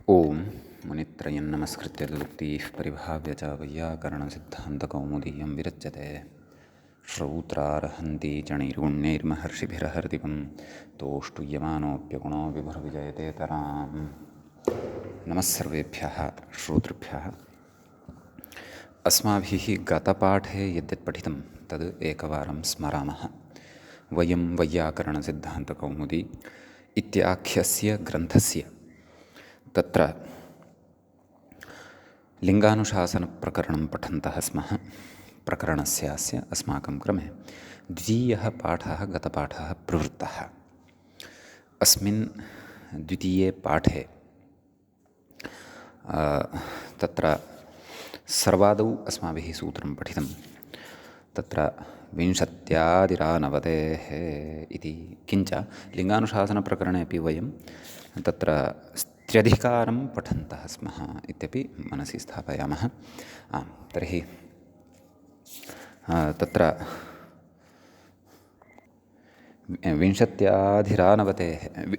ओम मुनित्रयं नमस्कृत्य तदुक्तिः परिभाव्य च वैयाकरणसिद्धान्तकौमुदीयं विरच्यते। श्रौत्रार्हन्ति चणैर्गुण्यैर्महर्षिभिरहर्दिवं तोष्टुयमानोऽप्यगुणो विभुर्विजयतेतराम्। नमः सर्वेभ्यः श्रोतृभ्यः। अस्माभिः गतपाठे यद्यत् पठितं तद् एकवारं स्मरामः। वयं वैयाकरणसिद्धान्तकौमुदी इत्याख्यस्य ग्रन्थस्य तत्र लिङ्गानुशासनप्रकरणं पठन्तः स्मः। प्रकरणस्यास्य अस्माकं क्रमे द्वितीयः पाठः गतपाठः प्रवृत्तः। अस्मिन् द्वितीये पाठे तत्र सर्वादौ अस्माभिः सूत्रं पठितं। तत्र विंशत्यादिरानवतेः इति, किञ्च लिङ्गानुशासनप्रकरणे अपि वयं तत्र स्त्र्यधिकारं पठन्तः स्मः इत्यपि मनसि स्थापयामः। तर्हि तत्र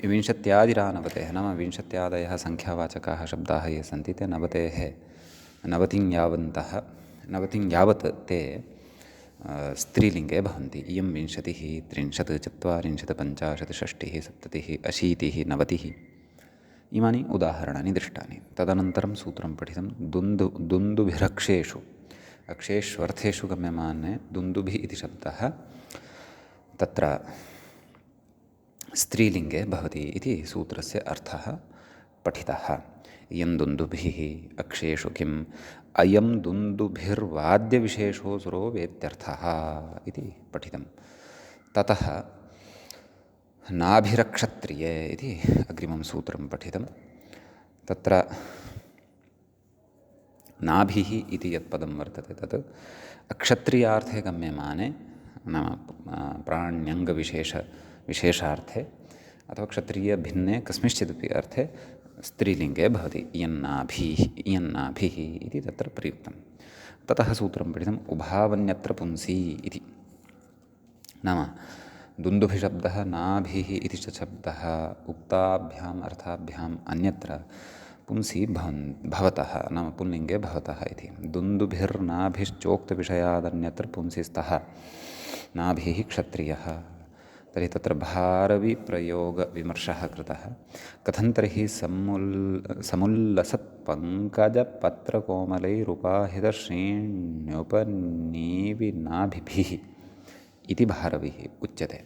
विंशत्यादिरानवतेः नाम विंशत्यादयः सङ्ख्यावाचकाः शब्दाः ये सन्ति ते नवतिं यावत् ते स्त्रीलिङ्गे भवन्ति। इयं विंशतिः, 30, 40, 50, 60, 70, 80, 90 इमानि उदाहरणानि दृष्टानि। तदनन्तरं सूत्रं पठितं दुन्दुभिरक्षेषु, अक्षेष्वर्थेषु गम्यमाने दुन्दुभिः इति शब्दः तत्र स्त्रीलिङ्गे भवति इति सूत्रस्य अर्थः पठितः। इयं दुन्दुभिः अक्षेषु किम्, अयं दुन्दुभिर्वाद्यविशेषो सुरो वेत्यर्थः इति पठितं। ततः नाभिरक्षत्रिये इति अग्रिमं सूत्रं पठितं। तत्र नाभिः इति यत् पदं वर्तते तत् अक्षत्रियार्थे गम्यमाने नाम प्राण्यङ्गविशेषार्थे अथवा क्षत्रियभिन्ने कस्मिंश्चिदपि अर्थे स्त्रीलिङ्गे भवति। इयन्नाभिः इति तत्र प्रयुक्तं। ततः सूत्रं पठितम् उभावन्यत्र पुंसि इति, नाम दुन्दुभिशब्दः नाभिः इति च शब्दः उक्ताभ्याम् अर्थाभ्याम् अन्यत्र पुंसि भवतः नाम पुल्लिङ्गे भवतः इति। दुन्दुभिर्नाभिश्चोक्तविषयादन्यत्र पुंसि स्तः नाभिः क्षत्रियः। तर्हि तत्र भारविप्रयोगविमर्शः कृतः। कथं तर्हि समुल्लसत्पङ्कजपत्रकोमलैरुपाहितश्रेण्युपनीविनाभिभिः इति भारविः उच्यते।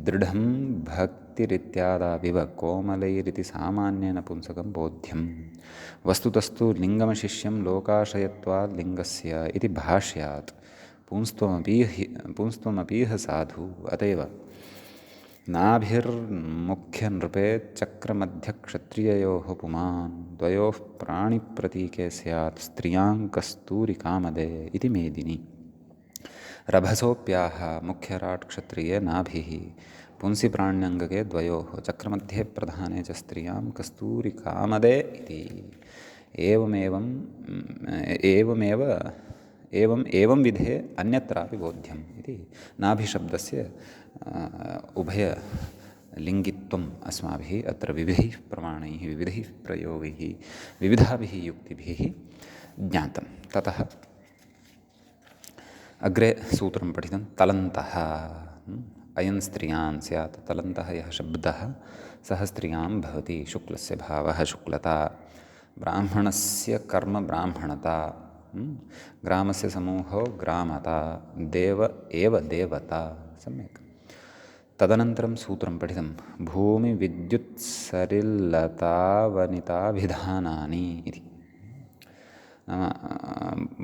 दृढं भक्तिरित्यादाविव कोमलैरिति सामान्येन पुंसकं बोध्यं। वस्तुतस्तु लिङ्गमशिष्यं लोकाशयत्वात् लिङ्गस्य इति भाष्यात् पुंस्त्वमपीह साधु। अतएव नाभिर्मुख्यनृपे चक्रमध्यक्षत्रिययोः पुमान् द्वयोः प्राणिप्रतीके स्यात् स्त्रियां कस्तूरिकामदे इति मेदिनी। रभसोऽप्याह मुख्यराट् क्षत्रिये नाभिः पुंसि प्राण्यङ्गके द्वयोः चक्रमध्ये प्रधाने च स्त्रियां कस्तूरिकामदे इति। एवं विधे अन्यत्रापि बोध्यम् इति नाभिशब्दस्य उभयलिङ्गित्वम् अस्माभिः अत्र विविधैः प्रमाणैः, विविधैः प्रयोगैः, विविधाभिः युक्तिभिः ज्ञातं। ततः अग्रे सूत्रं पठितं तलन्तः। अयं स्त्रियां स्यात्। तलन्तः यः शब्दः सः स्त्रियां भवति। शुक्लस्य भावः शुक्लता, ब्राह्मणस्य कर्म ब्राह्मणता, ग्रामस्य समूहो ग्रामता, देव एव देवता। सम्यक्। तदनन्तरं सूत्रं पठितं भूमिविद्युत्सरिल्लतावनिताभिधानानि इति, नाम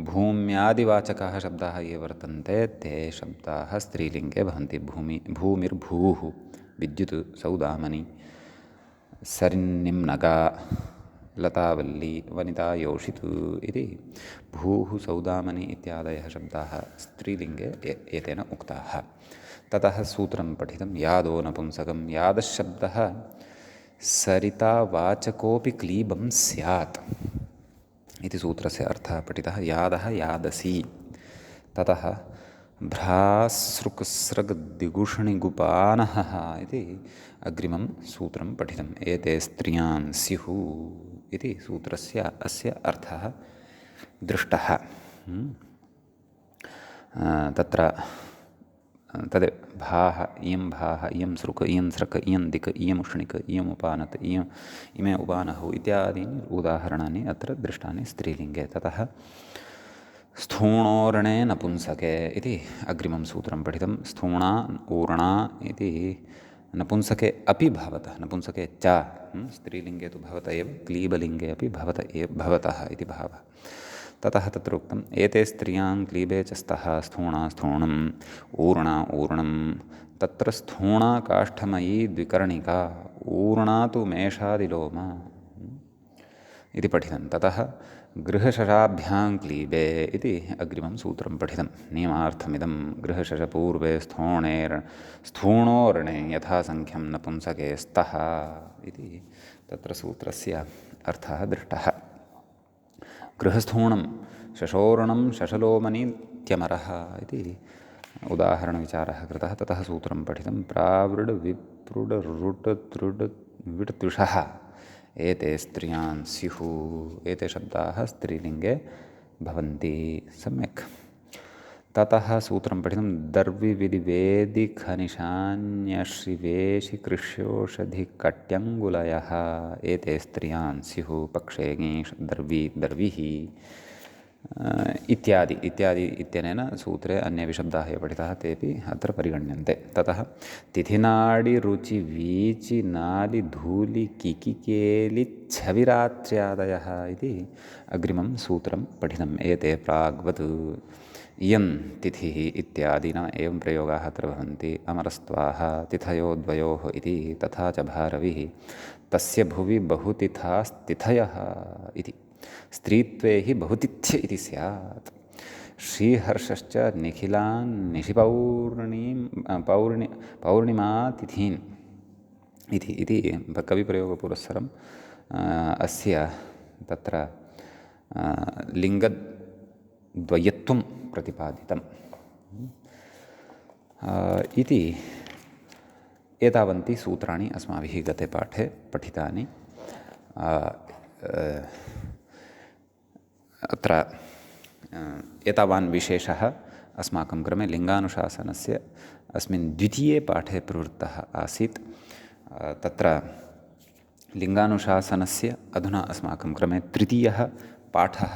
भूम्यादिवाचकाः शब्दाः ये वर्तन्ते ते शब्दाः स्त्रीलिङ्गे भवन्ति। भूमिर्भूः, विद्युत् सौदामनि, सरिन्निम्नगा, लतावल्ली, वनिता योषित् इति भूः सौदामनि इत्यादयः शब्दाः स्त्रीलिङ्गे एतेन उक्ताः। ततः सूत्रं पठितं यादो नपुंसकं। यादशब्दः सरितावाचकोऽपि क्लीबं स्यात् इति सूत्रस्य अर्थः पठितः। यादः यादसी। ततः भ्रासृक्सृग्दिगुषणिगुपानहः इति अग्रिमं सूत्रं पठितम्। एते स्त्रियां स्युः इति सूत्रस्य अस्य अर्थः दृष्टः। तत्र तद् भाः, इयं सृक्, इयं सृक्, इयं दिक्, इयम् उष्णिक्, इयम् उपानत्, इमे उपानहौ इत्यादीनि उदाहरणानि अत्र दृष्टानि स्त्रीलिङ्गे। ततः स्थूणोर्णे नपुंसके इति अग्रिमं सूत्रं पठितं। स्थूणा ऊर्णा इति नपुंसके अपि भवतः, नपुंसके च, स्त्रीलिङ्गे तु भवत एव, क्लीबलिङ्गे अपि भवतः इति भावः। ततः तत्र उक्तम् एते स्त्रियां क्लीबे च स्तः स्थूणा स्थूणम् ऊर्णा ऊर्णं। तत्र स्थूणा काष्ठमयी द्विकर्णिका, ऊर्णा तु मेषादिलोमा इति पठितं। ततः गृहशशाभ्यां क्लीबे इति अग्रिमं सूत्रं पठितं। नियमार्थमिदं गृहशशपूर्वे स्थूणोर्णे यथासङ्ख्यं नपुंसके स्तः इति तत्र सूत्रस्य अर्थः दृष्टः। गृहस्थूणं शशोर्णं शशलोमनीत्यमरः इति उदाहरणविचारः कृतः। ततः सूत्रं पठितं प्रावृड् विप्रुड् रुट् त्रुड् विट् त्विषः एते स्त्रियां स्युः। एते शब्दाः स्त्रीलिङ्गे भवन्ति। सम्यक्। ततः सूत्रं पठितं दर्विविदिवेदिखनिशान्यश्रिवेशिकृष्योषधिकट्यङ्गुलयः एते स्त्रियां स्युः पक्षे ङीष् दर्विः इत्यादि इत्यनेन सूत्रे अन्ये शब्दाः ये पठिताः तेऽपि अत्र परिगण्यन्ते। ततः तिथिनाडिरुचिवीचिनालिधूलिकिकिकेलिच्छविरात्र्यादयः इति अग्रिमं सूत्रं पठितम्। एते प्राग्वत् इयं तिथिः इत्यादिना एवं प्रयोगाः अत्र भवन्ति। अमरस्त्वाः तिथयो द्वयोः इति, तथा च भारविः तस्य भुवि बहुतिथास्तिथयः इति, स्त्रीत्वे हि बहुतिथ्य इति स्यात्। श्रीहर्षश्च निखिलान् पौर्णिमातिथीन् इति कविप्रयोगपुरस्सरम् अस्य तत्र लिङ्गद्वयत्वं प्रतिपादितम् इति एतावन्ति सूत्राणि अस्माभिः गते पाठे पठितानि। अत्र एतावान् विशेषः अस्माकं क्रमे लिङ्गानुशासनस्य अस्मिन् द्वितीये पाठे प्रवृत्तः आसीत्। तत्र लिङ्गानुशासनस्य अधुना अस्माकं क्रमे तृतीयः पाठः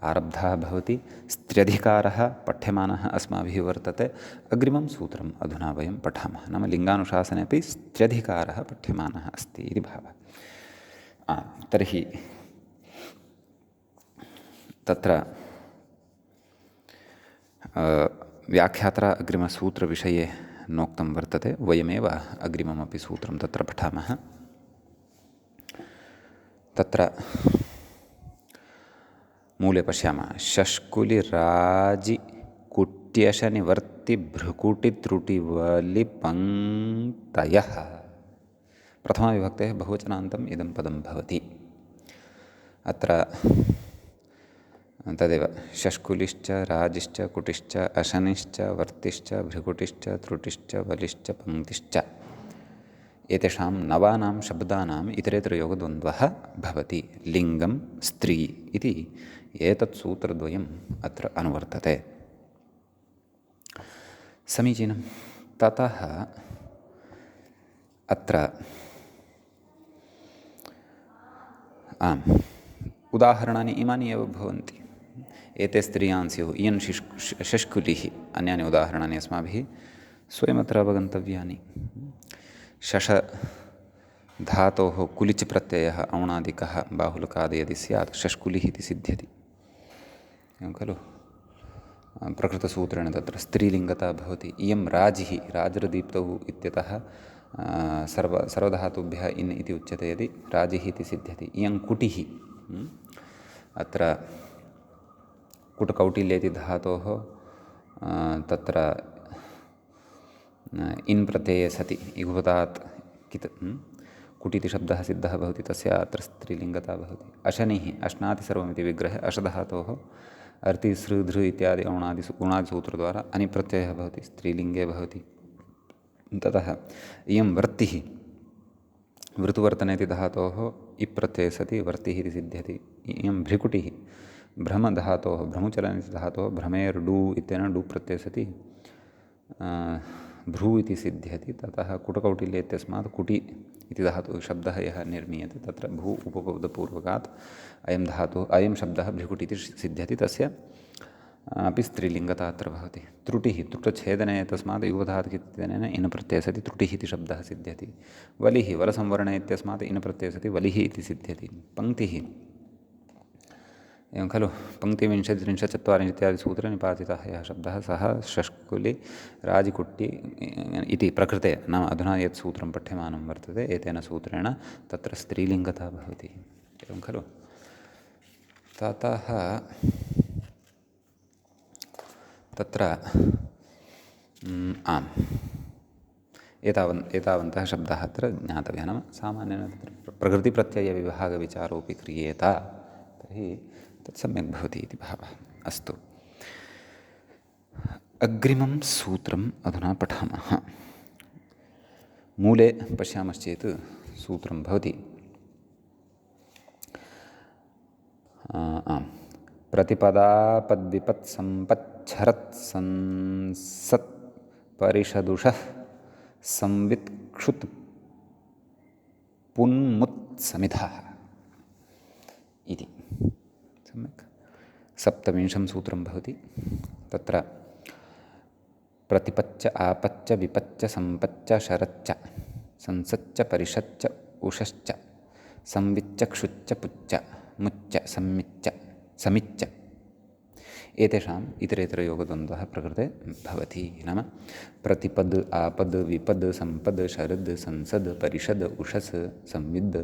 आरब्धः भवति। स्त्र्यधिकारः पठ्यमानः अस्माभिः वर्तते। अग्रिमं सूत्रम् अधुना वयं पठामः। नाम लिङ्गानुशासने अपि स्त्र्यधिकारः पठ्यमानः अस्ति इति भावः। तर्हि तत्र व्याख्यात्रा अग्रिमसूत्रविषये नोक्तं वर्तते। वयमेव अग्रिममपि सूत्रं तत्र पठामः। तत्र मूले पश्यामः शष्कुलिराजिकुट्यशनिवर्तिभ्रुकुटित्रुटिवलिपङ्क्तयः। प्रथमाविभक्तेः बहुवचनान्तम् इदं पदं भवति। अत्र तदेव शष्कुलिश्च राजिश्च कुटिश्च अशनिश्च वर्तिश्च भृकुटिश्च त्रुटिश्च वलिश्च पङ्क्तिश्च एतेषां नवानां शब्दानाम् इतरेतरयोगद्वन्द्वः भवति। लिङ्गं स्त्री इति एतत् सूत्रद्वयम् अत्र अनुवर्तते। समीचीनं। ततः अत्र उदाहरणानि इमानि एव भवन्ति। एते स्त्रियां स्युः, इयं शष्कुलिः, अन्यानि उदाहरणानि अस्माभिः स्वयमत्र अवगन्तव्यानि। शश धातोः कुलिच् प्रत्ययः औणादिकः बाहुलकादि यदि स्यात् शष्कुलिः इति सिद्ध्यति। एवं खलु। प्रकृतसूत्रेण तत्र स्त्रीलिङ्गता भवति। इयं राजिः, राजरदीप्तौ इत्यतः सर्वधातुभ्यः इन् इति उच्यते यदि राजिः इति सिद्ध्यति। इयं कुटिः, अत्र कुटकौटिल्येति धातोः तत्र इन् प्रत्यये सति इघुपदात् कित् कुटिति शब्दः सिद्धः भवति, तस्य अत्र स्त्रीलिङ्गता भवति। अशनिः, अश्नाति सर्वमिति विग्रहे अशधातोः अर्ति सृ धृ इत्यादि गुणादिसूत्रद्वारा अनिप्रत्ययः भवति, स्त्रीलिङ्गे भवति। ततः इयं वर्तिः, वृतुवर्तने इति धातोः इप् प्रत्यये सति वर्तिः इति सिद्ध्यति। इयं भ्रिकुटिः भ्रमधातोः भ्रमुचलने इति धातोः भ्रमेर्डु इत्यनेन डु प्रत्यये सति भ्रू इति सिद्ध्यति। ततः कुटकौटिल्ये इत्यस्मात् कुटि इति धातुः शब्दः यः निर्मीयते तत्र भू उपपदपूर्वकात् अयं धातुः अयं शब्दः भ्रिकुटि इति सिद्ध्यति। तस्य अपि स्त्रीलिङ्गता अत्र भवति। त्रुटिः त्रुटच्छेदने तस्मात् युवधातुकित्यनेन इन् प्रत्यये सति त्रुटिः इति शब्दः सिद्ध्यति। वलिः वलसंवरणे इत्यस्मात् इन् प्रत्यये सति वलिः इति सिद्ध्यति। पङ्क्तिः एवं खलु पङ्क्तिविंशति त्रिंशत् चत्वारिंशत् इत्यादि सूत्रे निपातितः यः शब्दः सः षष्कुलि राजिकुट्टि इति प्रकृते नाम अधुना यत् सूत्रं पठ्यमानं वर्तते एतेन सूत्रेण तत्र स्त्रीलिङ्गता भवति। एवं खलु ततः तत्र आम् एतावन्तः शब्दाः अत्र ज्ञातव्याः। नाम सामान्येन तत्र प्रकृतिप्रत्ययविभागविचारोऽपि क्रियेत तर्हि तत् सम्यक् भवति इति भावः। अस्तु, अग्रिमं सूत्रम् अधुना पठामः। मूले पश्यामश्चेत् सूत्रं भवति आम् प्रतिपदापद्विपत्सम्पच्छरत् संसत् परिषदुषः संवित्क्षुत् पुन्मुत्समिधः इति सम्यक् सप्तविंशं सूत्रं भवति। तत्र प्रतिपच्च आपच्च विपच्च सम्पच्च शरच्च संसच्च परिषच्च उषश्च संविच्च क्षुच्च पुच्च मुच्च सम्मिच्च समिच्च एतेषाम् इतरेतरयोगद्वन्द्वः प्रकृते भवति। नाम प्रतिपद् आपद् विपद् सम्पद् शरद् संसद् परिषद् उषस् संविद्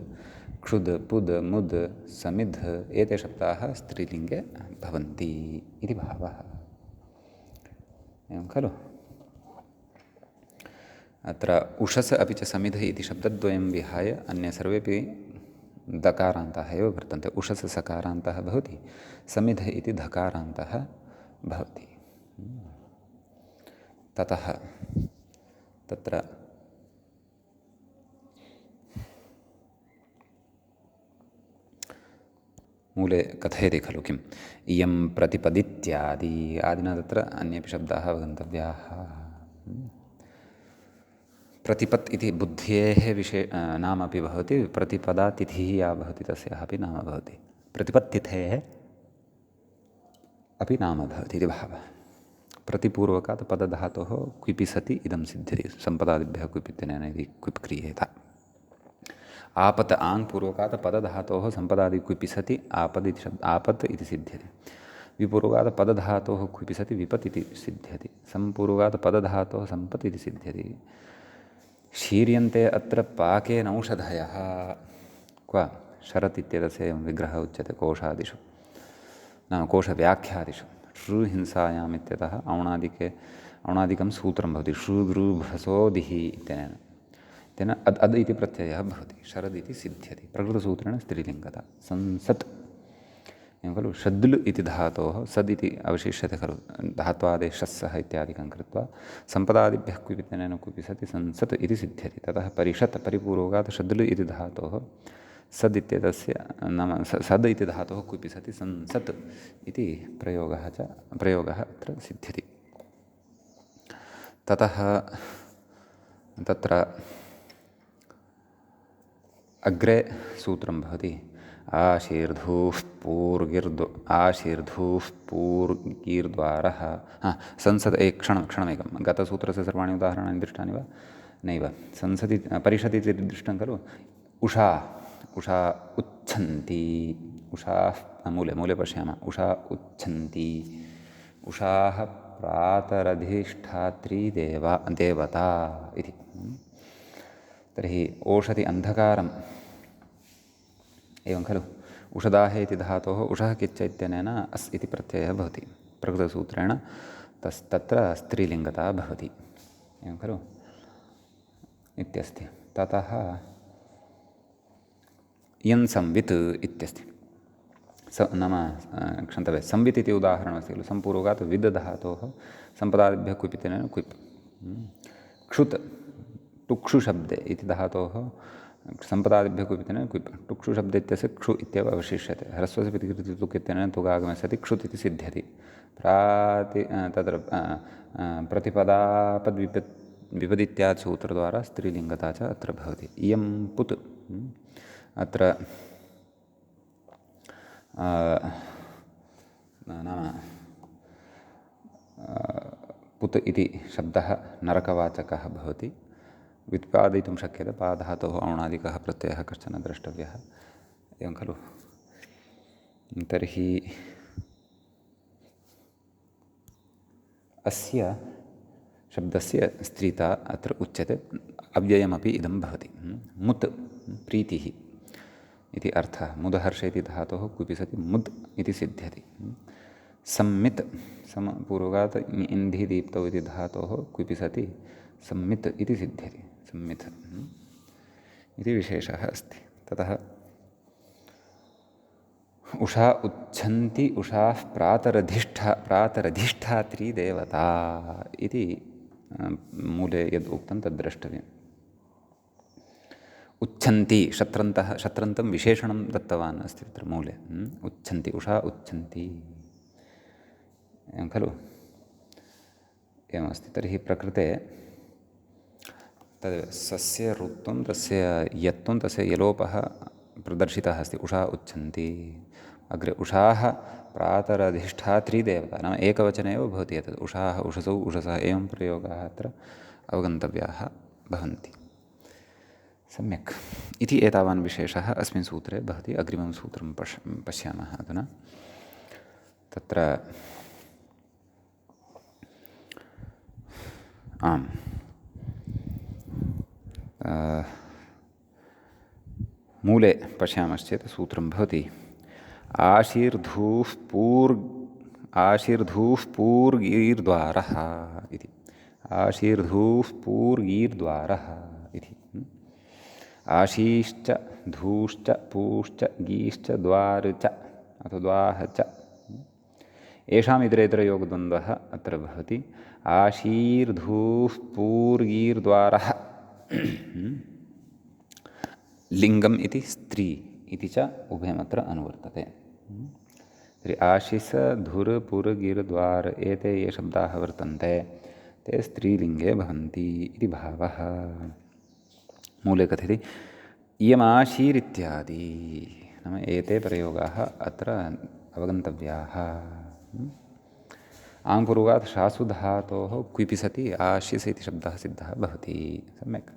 क्षुद् पुद् मुद् समिद् एते शब्दाः स्त्रीलिङ्गे भवन्ति इति भावः। एवं खलु अत्र उषस् अपि च समिध इति शब्दद्वयं विहाय अन्ये सर्वेपि दकारान्ताः एव वर्तन्ते। उषस् सकारान्तः भवति, समिध इति धकारान्तः भवति। ततः तत्र मूले कथयति खलु किम् इयं प्रतिपदित्यादि आदिना तत्र अन्येपि शब्दाः अवगन्तव्याः। प्रतिपत् इति बुद्धेः नाम अपि भवति, प्रतिपदा तिथिः या भवति तस्याः अपि नाम भवति, प्रतिपत्तिथेः अपि नाम भवति इति भावः। प्रतिपूर्वकात् पदधातोः क्विपि सति इदं सिद्ध्यति। सम्पदादिभ्यः क्विप् इत्यनेन इति क्विप् क्रियेत। आपत् आङ् पूर्वकात् पदधातोः सम्पदादि क्विपि सति आपद् इति आपत् इति सिद्ध्यति। विपूर्वकात् पदधातोः क्विपि सति विपत् इति सिद्ध्यति। सम्पूर्वकात् पदधातोः सम्पत् इति सिद्ध्यति। शीर्यन्ते अत्र पाकेन औषधयः क्व शरत् इत्येतस्य एवं विग्रहः उच्यते कोशादिषु नाम कोशव्याख्यादिषु। श्रुहिंसायाम् इत्यतः औणादिकं सूत्रं भवति श्रुगृभ्रसोदिः इत्यनेन तेन अद् इति प्रत्ययः भवति, शरद् इति सिद्ध्यति। प्रकृतसूत्रेण स्त्रीलिङ्गता। संसत् एवं खलु षद्लु इति धातोः सद् इति अवशिष्यते खलु धात्वादेशस्सः इत्यादिकं कृत्वा सम्पदादिभ्यः क्विप् इत्यनेन क्विपि सति संसत् इति सिद्ध्यति। ततः परिषत् परिपूर्वकात् षद्लु इति धातोः सद् इत्येतस्य नाम सद् इति धातोः क्विपि सति संसत् इति प्रयोगः अत्र सिद्ध्यति। ततः तत्र अग्रे सूत्रं भवति आशीर्धूः पूर्गीर्द्वारः संसद् क्षणमेकं गतसूत्रस्य सर्वाणि उदाहरणानि दृष्टानि वा नैव। संसदि परिषदि इति दृष्टं खलु उषा उच्छन्ति उषाः मूले पश्यामः उषा उच्छन्ति उषाः प्रातरधिष्ठात्री देवता इति। तर्हि ओषधि अन्धकारम् एवं खलु उषदाहे इति धातोः उषः किच्च इत्यनेन अस् इति प्रत्ययः भवति। प्रकृतसूत्रेण तत्र स्त्रीलिङ्गता भवति एवं खलु इत्यस्ति। ततः इयं संवित् इत्यस्ति नाम क्षन्तव्यः संवित् इति उदाहरणमस्ति खलु सम्पूर्वकात् विद् धातोः सम्पदादिभ्यः क्विप् इत्यनेन क्विप् क्षुत् टुक्षुशब्दे इति धातोः सम्पदादिभ्यः क्विप् इत्यनेन क्विप् टुक्षुशब्द इत्यस्य क्षु इत्येव अवशिष्यते ह्रस्वस्य प्रतिकृति तुक् इत्यनेन तुगागमे सति क्षुत् इति सिद्ध्यति तत्र प्रतिपदापद्विपदित्यात् सूत्रद्वारा स्त्रीलिङ्गता च अत्र भवति इयं पुत् अत्र नाम पुत् इति शब्दः नरकवाचकः भवति व्युत्पादयितुं शक्यते पाधातोः औणादिकः प्रत्ययः कश्चन द्रष्टव्यः एवं खलु तर्हि अस्य शब्दस्य स्त्रीता अत्र उच्यते अव्ययमपि इदं भवति मुत् प्रीतिः इति अर्थः मुदहर्ष इति धातोः क्विपि सति मुद् इति सिद्ध्यति सम्मित् पूर्वगात् इन्धि दीप्तौ इति धातोः क्विपि सति सम्मित् इति सिद्ध्यति सम्मित् इति विशेषः अस्ति ततः उषा उच्छन्ति उषाः प्रातरधिष्ठात्री देवता इति मूले यद् उक्तं तद् द्रष्टव्यम् उच्छन्ति शत्रन्तं विशेषणं दत्तवान् अस्ति तत्र मूले उच्छन्ति उषा उच्छन्ति एवं खलु एवमस्ति तर्हि प्रकृते तद् सस्य ऋत्वं तस्य यत्वं तस्य यलोपः प्रदर्शितः अस्ति उषा उच्छन्ति अग्रे उषाः प्रातरधिष्ठात्री देवता नाम एकवचने एव भवति एतत् उषाः उषसौ उषसः एवं प्रयोगाः अत्र अवगन्तव्याः भवन्ति सम्यक् इति एतावान् विशेषः अस्मिन् सूत्रे भवति अग्रिमं सूत्रं पश्यामः अधुना तत्र आम् मूले पश्यामश्चेत् सूत्रं भवति आशीर्धूः पूर्गीर्द्वारः इति आशीर्धूः पूर्गीर्द्वारः इति आशीश्च धूश्च पूश्च गीश्च द्वार च अथवा द्वाह च येषाम् इतरेतरयोगद्वन्द्वः अत्र भवति आशीर्धूः पूर्गीर्द्वारः लिङ्गम् इति स्त्री इति च उभयमत्र अनुवर्तते तर्हि आशिष धुर् पुर् गिर् द्वार एते ये शब्दाः वर्तन्ते ते स्त्रीलिङ्गे भवन्ति इति भावः मूले कथयति इयमाशीरित्यादि नाम एते प्रयोगाः अत्र अवगन्तव्याः आङ्पूर्वात् शासु धातोः क्विपि सति आशिष इति शब्दः सिद्धः भवति सम्यक्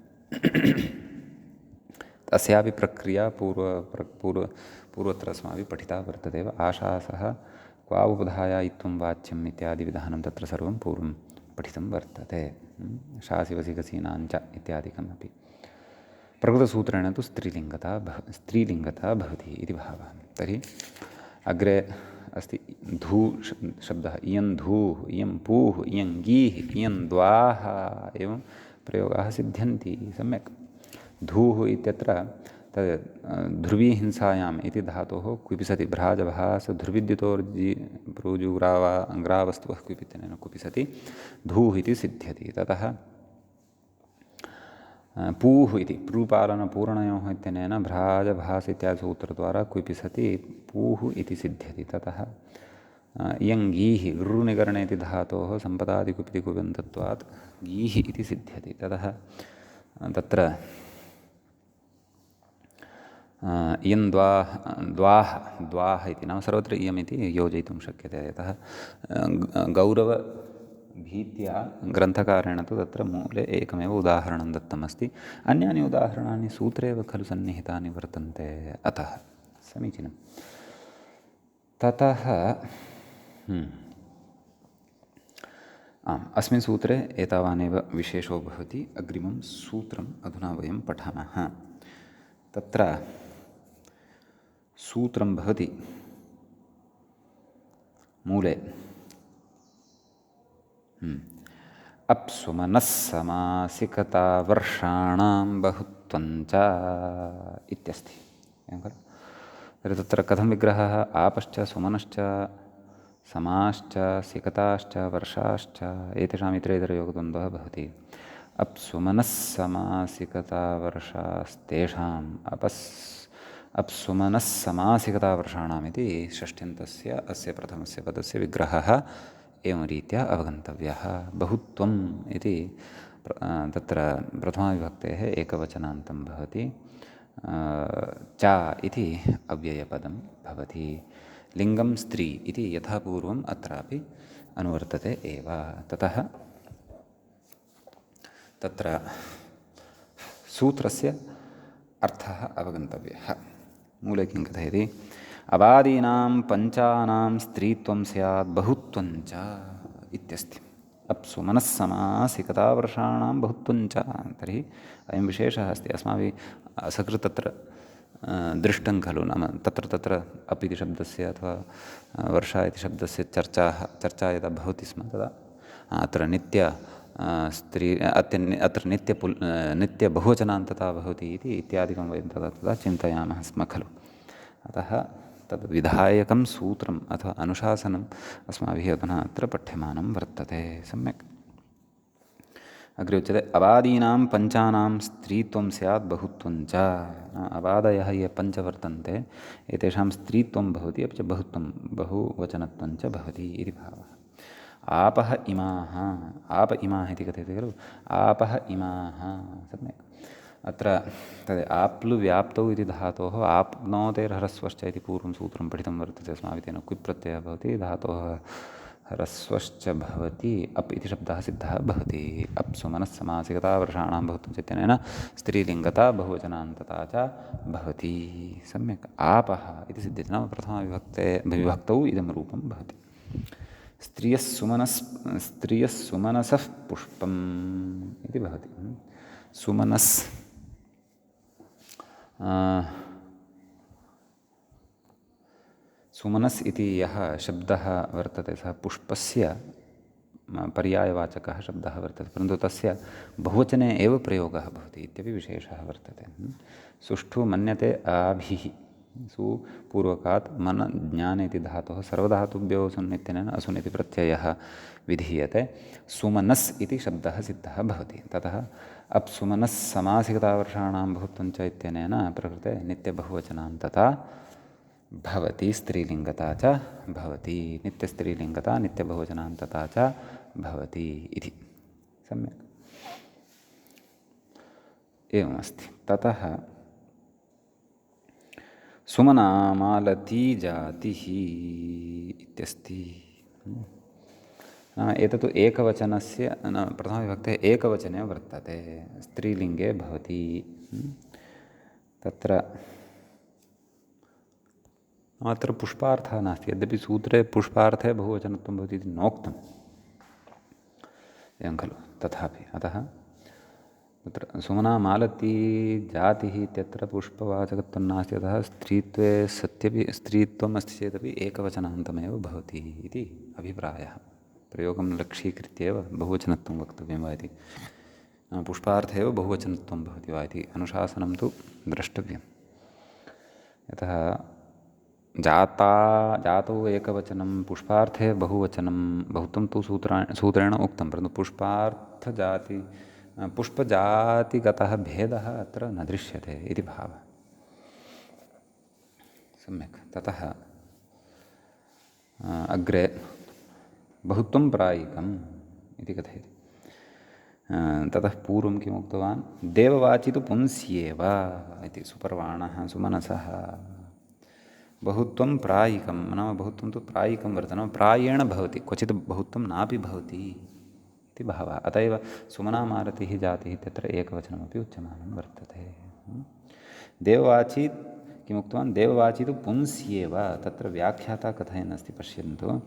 तस्यापि प्रक्रिया पूर्वत्र अस्माभिः पठिता वर्तते एव आशासः क्वावुपधायायित्वं वाच्यम् इत्यादि विधानं तत्र सर्वं पूर्वं पठितं वर्तते शासिवसिकसीनाञ्च इत्यादिकम् अपि प्रकृतसूत्रेण तु स्त्रीलिङ्गता भवति इति भावः तर्हि अग्रे अस्ति धू शब्दः इयं धूः इयं पूः इयं गीः इयं द्वाः एवं प्रयोगाः सिद्ध्यन्ति सम्यक् धूः इत्यत्र तद् ध्रुवीहिंसायाम् इति धातोः क्विपि सति भ्राजभास ध्रुविद्युतोर्जि प्रूजुग्रावस्तुवः क्विपि इत्यनेन क्विपि सति धूः इति सिद्ध्यति ततः पूः इति प्रूपालनपूरणयोः इत्यनेन भ्राजभास इत्यादि सूत्रद्वारा क्विपि सति पूः इति सिद्ध्यति ततः इयं गीः गृनिकरणे इति धातोः सम्पदादिक्विपि कुबन्तत्वात् गीः इति सिद्ध्यति ततः तत्र इयं द्वाः इति नाम सर्वत्र इयम् इति योजयितुं शक्यते यतः गौरवभीत्या ग्रन्थकारेण तु तत्र मूले एकमेव उदाहरणं दत्तमस्ति अन्यानि उदाहरणानि सूत्रे एव खलु सन्निहितानि वर्तन्ते अतः समीचीनं ततः आम् अस्मिन् सूत्रे एतावानेव विशेषो भवति अग्रिमं सूत्रम् अधुना वयं पठामः तत्र सूत्रं भवति मूले अप्सुमनः समासिकता वर्षाणां बहुत्वञ्च इत्यस्ति एवं खलु तर्हि तत्र कथं विग्रहः आपश्च सुमनश्च समाश्च सिकताश्च वर्षाश्च एतेषाम् इतरेतरयोगद्वन्द्वः भवति अप्सुमनस्समासिकतावर्षास्तेषाम् अप्सुमनस्समासिकतावर्षाणाम् इति षष्ठ्यन्तस्य अस्य प्रथमस्य पदस्य विग्रहः एवं रीत्या अवगन्तव्यः। बहुत्वम् इति तत्र प्रथमाविभक्तेः एकवचनान्तं भवति। च इति अव्ययपदं भवति। लिङ्गं स्त्री इति यथा पूर्वम् अत्रापि अनुवर्तते एव। ततः तत्र सूत्रस्य अर्थः अवगन्तव्यः। मूले किं कथयति? अबादीनां पञ्चानां स्त्रीत्वं स्यात् बहुत्वं च इत्यस्ति। अप्सु मनस्समासिकतावर्षाणां बहुत्वं च। तर्हि अयं विशेषः अस्ति। अस्माभिः असकृत् तत्र दृष्टं खलु। नाम तत्र तत्र अप् इति शब्दस्य अथवा वर्षा इति शब्दस्य चर्चा यदा भवति स्म तदा अत्र स्त्री अत्र नित्यबहुवचनान्तता भवति इत्यादिकं वयं तदा चिन्तयामः स्म खलु। अतः तद् विधायकं सूत्रम् अथवा अनुशासनम् अस्माभिः अधुना अत्र पठ्यमानं वर्तते। सम्यक्। अग्रे उच्यते अबादीनां पञ्चानां स्त्रीत्वं स्यात् बहुत्वं च। अबादयः ये पञ्च वर्तन्ते एतेषां स्त्रीत्वं भवति, अपि च बहुत्वं बहुवचनत्वं च भवति इति भावः। आपः इमाः, आप इमाः इति कथयति खलु। आपः इमाः। सम्यक्। अत्र तद् आप्लु व्याप्तौ इति धातोः आप्नोतेर्हरस्वश्च इति पूर्वं सूत्रं पठितं वर्तते अस्माभिः। तेन क्विप् प्रत्ययः भवति, धातोः ह्रस्वश्च भवति, अप् इति शब्दः सिद्धः भवति। अप्सु मनस्समासिकतावर्षाणां बहुत्वं च इत्यनेन स्त्रीलिङ्गता बहुवचनान्तता च भवति। सम्यक्। आपः इति सिद्ध्यति। नाम विभक्तौ इदं रूपं भवति। स्त्रियः सुमनसः पुष्पम् इति भवति। सुमनस् इति यः शब्दः वर्तते सः पुष्पस्य पर्यायवाचकः शब्दः वर्तते, परन्तु तस्य बहुवचने एव प्रयोगः भवति इत्यपि विशेषः वर्तते। सुष्ठु मन्यते आभिः। सुपूर्वकात् मन ज्ञान इति धातोः सर्वधातुभ्यो सुन् इत्यनेन असुन् इति प्रत्ययः विधीयते। सुमनस् इति शब्दः सिद्धः भवति। ततः अप्सुमनस्समासिकतावर्षाणां बहुत्वं च इत्यनेन प्रकृते नित्यबहुवचनान्तता भवति, स्त्रीलिङ्गता च भवति। नित्यस्त्रीलिङ्गता नित्यबहुवचनान्तता च भवति इति। सम्यक्। एवमस्ति। ततः सुमना मालती जातिः इत्यस्ति। नाम एतत् एकवचनस्य प्रथमविभक्तेः एकवचने वर्तते, स्त्रीलिङ्गे भवति। तत्र अत्र पुष्पार्थः नास्ति। यद्यपि सूत्रे पुष्पार्थे बहुवचनत्वं भवति इति नोक्तम् एवं खलु, तथापि अतः तत्र सुमना मालती जातिः इत्यत्र पुष्पवाचकत्वं नास्ति। अतः स्त्रीत्वे सत्यपि स्त्रीत्वम् अस्ति चेदपि एकवचनान्तमेव भवति इति अभिप्रायः। प्रयोगं लक्ष्यीकृत्य एव बहुवचनत्वं वक्तव्यं वा इति, पुष्पार्थे एव बहुवचनत्वं भवति वा इति अनुशासनं तु द्रष्टव्यं। यतः जातौ एकवचनं, पुष्पार्थे बहुवचनं, बहुत्वं तु सूत्रेण उक्तं, परन्तु पुष्पजातिगतः भेदः अत्र न दृश्यते इति भावः। सम्यक्। ततः अग्रे बहुत्वं प्रायिकम् इति कथयति। ततः पूर्वं किम् उक्तवान्? देववाचि तु पुंस्येव इति सुपर्वाणः सुमनसः। बहुत्वं प्रायिकं, नाम बहुत्वं तु प्रायिकं वर्तते, नाम प्रायेण भवति, क्वचित् बहुत्वं नापि भवति इति भावः। अत एव सुमना मालतिः जातिः इत्यत्र एकवचनमपि उच्यमानं वर्तते। देववाची किमुक्तवान्? देववाची तु पुंस्येव। तत्र व्याख्याता कथयन् अस्ति, पश्यन्तु।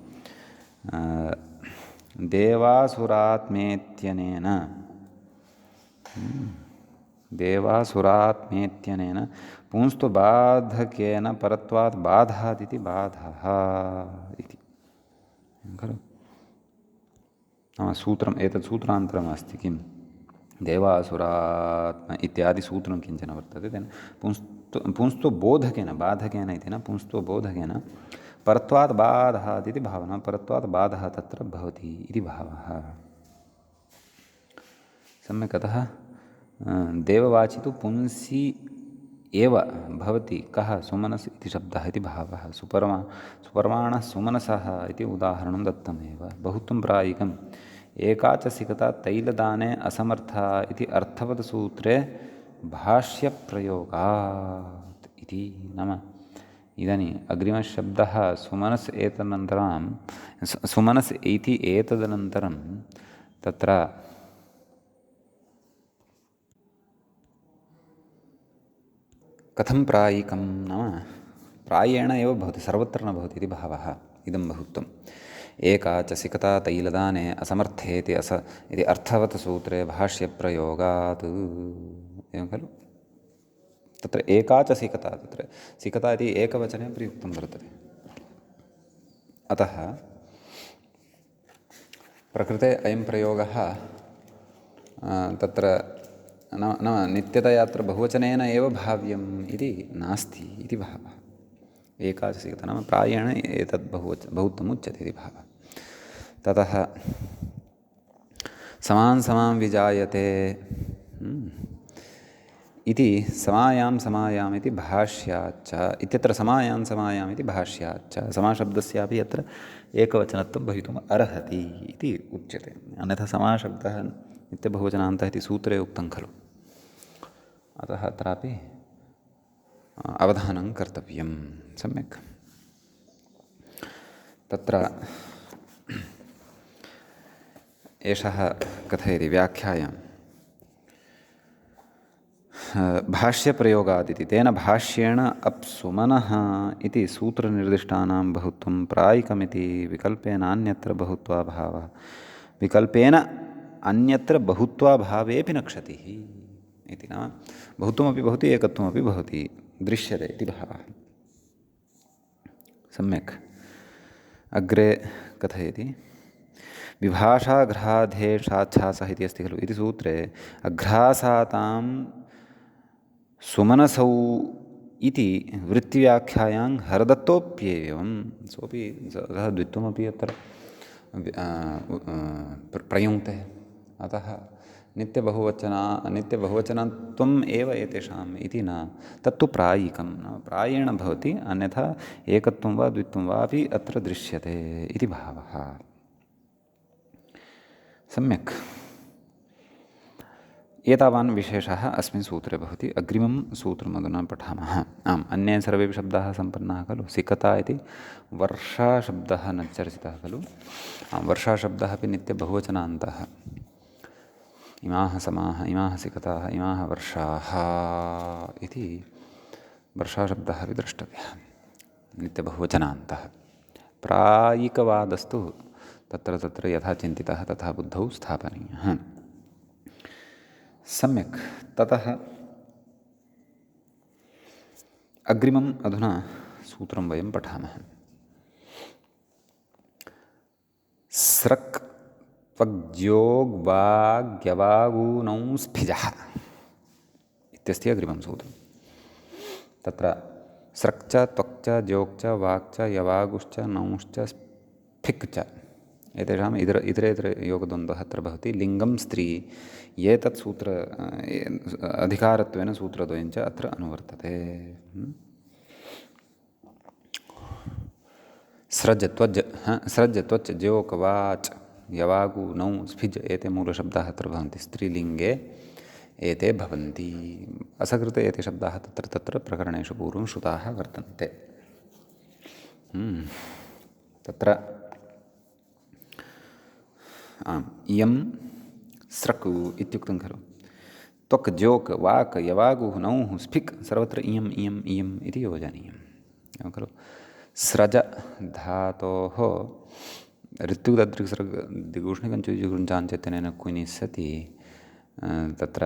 देवासुरात्मेत्यनेन पुंस्त्वबाधकेन परत्वात् बाधादिति बाधः इति खलु। सूत्रम्, एतत् सूत्रान्तरमस्ति। किं? देवासुरात्म इत्यादि सूत्रं किञ्चन वर्तते। तेन पुंस्त्वबोधकेन, बाधकेन इति न, पुंस्त्वबोधकेन परत्वात् बाधादिति भावना, परत्वात् बाधः तत्र भवति इति भावः। सम्यक्। अतः देववाचि तु पुंसि एव भवति कः सुमनस् इति शब्दः इति भावः। सुपर्वाणः सुमनसः इति उदाहरणं दत्तमेव। बहुत्वं प्रायिकम् एका च सिकता तैलदाने असमर्था इति अर्थवत् सूत्रे भाष्यप्रयोगात् इति। नाम इदानीम् अग्रिमशब्दः सुमनस् एतदनन्तरं सुमनस् इति एतदनन्तरं तत्र कथं प्रायिकं नाम प्रायेण एव भवति, सर्वत्र न भवति इति भावः। इदं बहुत्वम् एका च सिकता तैलदाने असमर्थे इति अर्थवत् सूत्रे भाष्यप्रयोगात् एवं खलु। तत्र एका च सिकता, तत्र सिकता इति एकवचने प्रयुक्तं वर्तते। अतः प्रकृते अयं प्रयोगः तत्र न नित्यतया अत्र बहुवचनेन एव भाव्यम् इति नास्ति इति भावः। एका च सिकता नाम प्रायेण एतद् बहुत्वम् उच्यते इति भावः। ततः समान् समां विजायते इति समायाम् इति भाष्याच्च इत्यत्र समायाम् इति भाष्याच्च समाशब्दस्यापि अत्र एकवचनत्वं भवितुम् अर्हति इति उच्यते। अन्यथा समाशब्दः नित्यबहुवचनान्तः इति सूत्रे उक्तं खलु। अतः अत्रापि अवधानं कर्तव्यं। सम्यक्। तत्र एषः कथयति व्याख्यायां भाष्यप्रयोगादिति तेन भाष्येण अप्सुमनः इति सूत्रनिर्दिष्टानां बहुत्वं प्रायिकमिति विकल्पेनान्यत्र बहुत्वाभावः विकल्पेन अन्यत्र बहुत्वाभावेऽपि न क्षतिः इति। नाम बहुत्वमपि भवति एकत्वमपि भवति दृश्यते इति भावः। सम्यक्। अग्रे कथयति विभाषाघ्राधेशाच्छासः इति अस्ति खलु। इति सूत्रे अघ्रासातां सुमनसौ इति वृत्तिव्याख्यायां हरदत्तोऽप्येवं सोऽपि सः द्वित्वमपि अत्र प्रयुङ्क्ते। अतः नित्यबहुवचनत्वम् एव एतेषाम् इति न, तत्तु प्रायिकं प्रायेण भवति, अन्यथा एकत्वं वा द्वित्वं वा अपि अत्र दृश्यते इति भावः। सम्यक्। एतावान् विशेषः अस्मिन् सूत्रे भवति। अग्रिमं सूत्रम् अधुना पठामः। आम्, अन्ये सर्वेपि शब्दाः सम्पन्नाः खलु। सिकता इति वर्षाशब्दः न चर्चितः खलु। वर्षाशब्दः अपि नित्यबहुवचनान्तः। इमाः समाः, इमाः सिकताः, इमाः वर्षाः इति वर्षाशब्दः अपि द्रष्टव्यः, नित्यबहुवचनान्तः। प्रायिकवादस्तु तत्र यथा चिन्तितः तथा बुद्धौ स्थापनीयः। सम्यक्। ततः अग्रिमम् अधुना सूत्रं वयं पठामः। स्रक् त्वग्ज्योग्वाग्यवागूनौ स्फिजः इत्यस्ति अग्रिमं सूत्रं। तत्र स्रक् च त्वक् च ज्योक् च वाक् च यवागुश्च नौश्च स्फिक् च एतेषाम् इतरेतरयोगद्वन्द्वः अत्र भवति। लिङ्गं स्त्री एतत् सूत्र अधिकारत्वेन सूत्रद्वयं च अत्र अनुवर्तते। स्रज् त्वच् ज्योक् वाच् यवागु नौ स्फिज् एते मूलशब्दाः अत्र भवन्ति। स्त्रीलिङ्गे एते भवन्ति। असकृते एते शब्दाः तत्र प्रकरणेषु पूर्वं श्रुताः वर्तन्ते। तत्र इयं स्रक् इत्युक्तं खलु। त्वक् ज्योक् वाक् यवागुः नौः स्फिक् सर्वत्र इयम् इयम् इयम् इति योजनीयम् एवं खलु। स्रज धातोः ऋत्युददृक्सृग् दिगूष्णिकञ्चुजुगुञ्चाञ्चत्यनेन क्विनि सति तत्र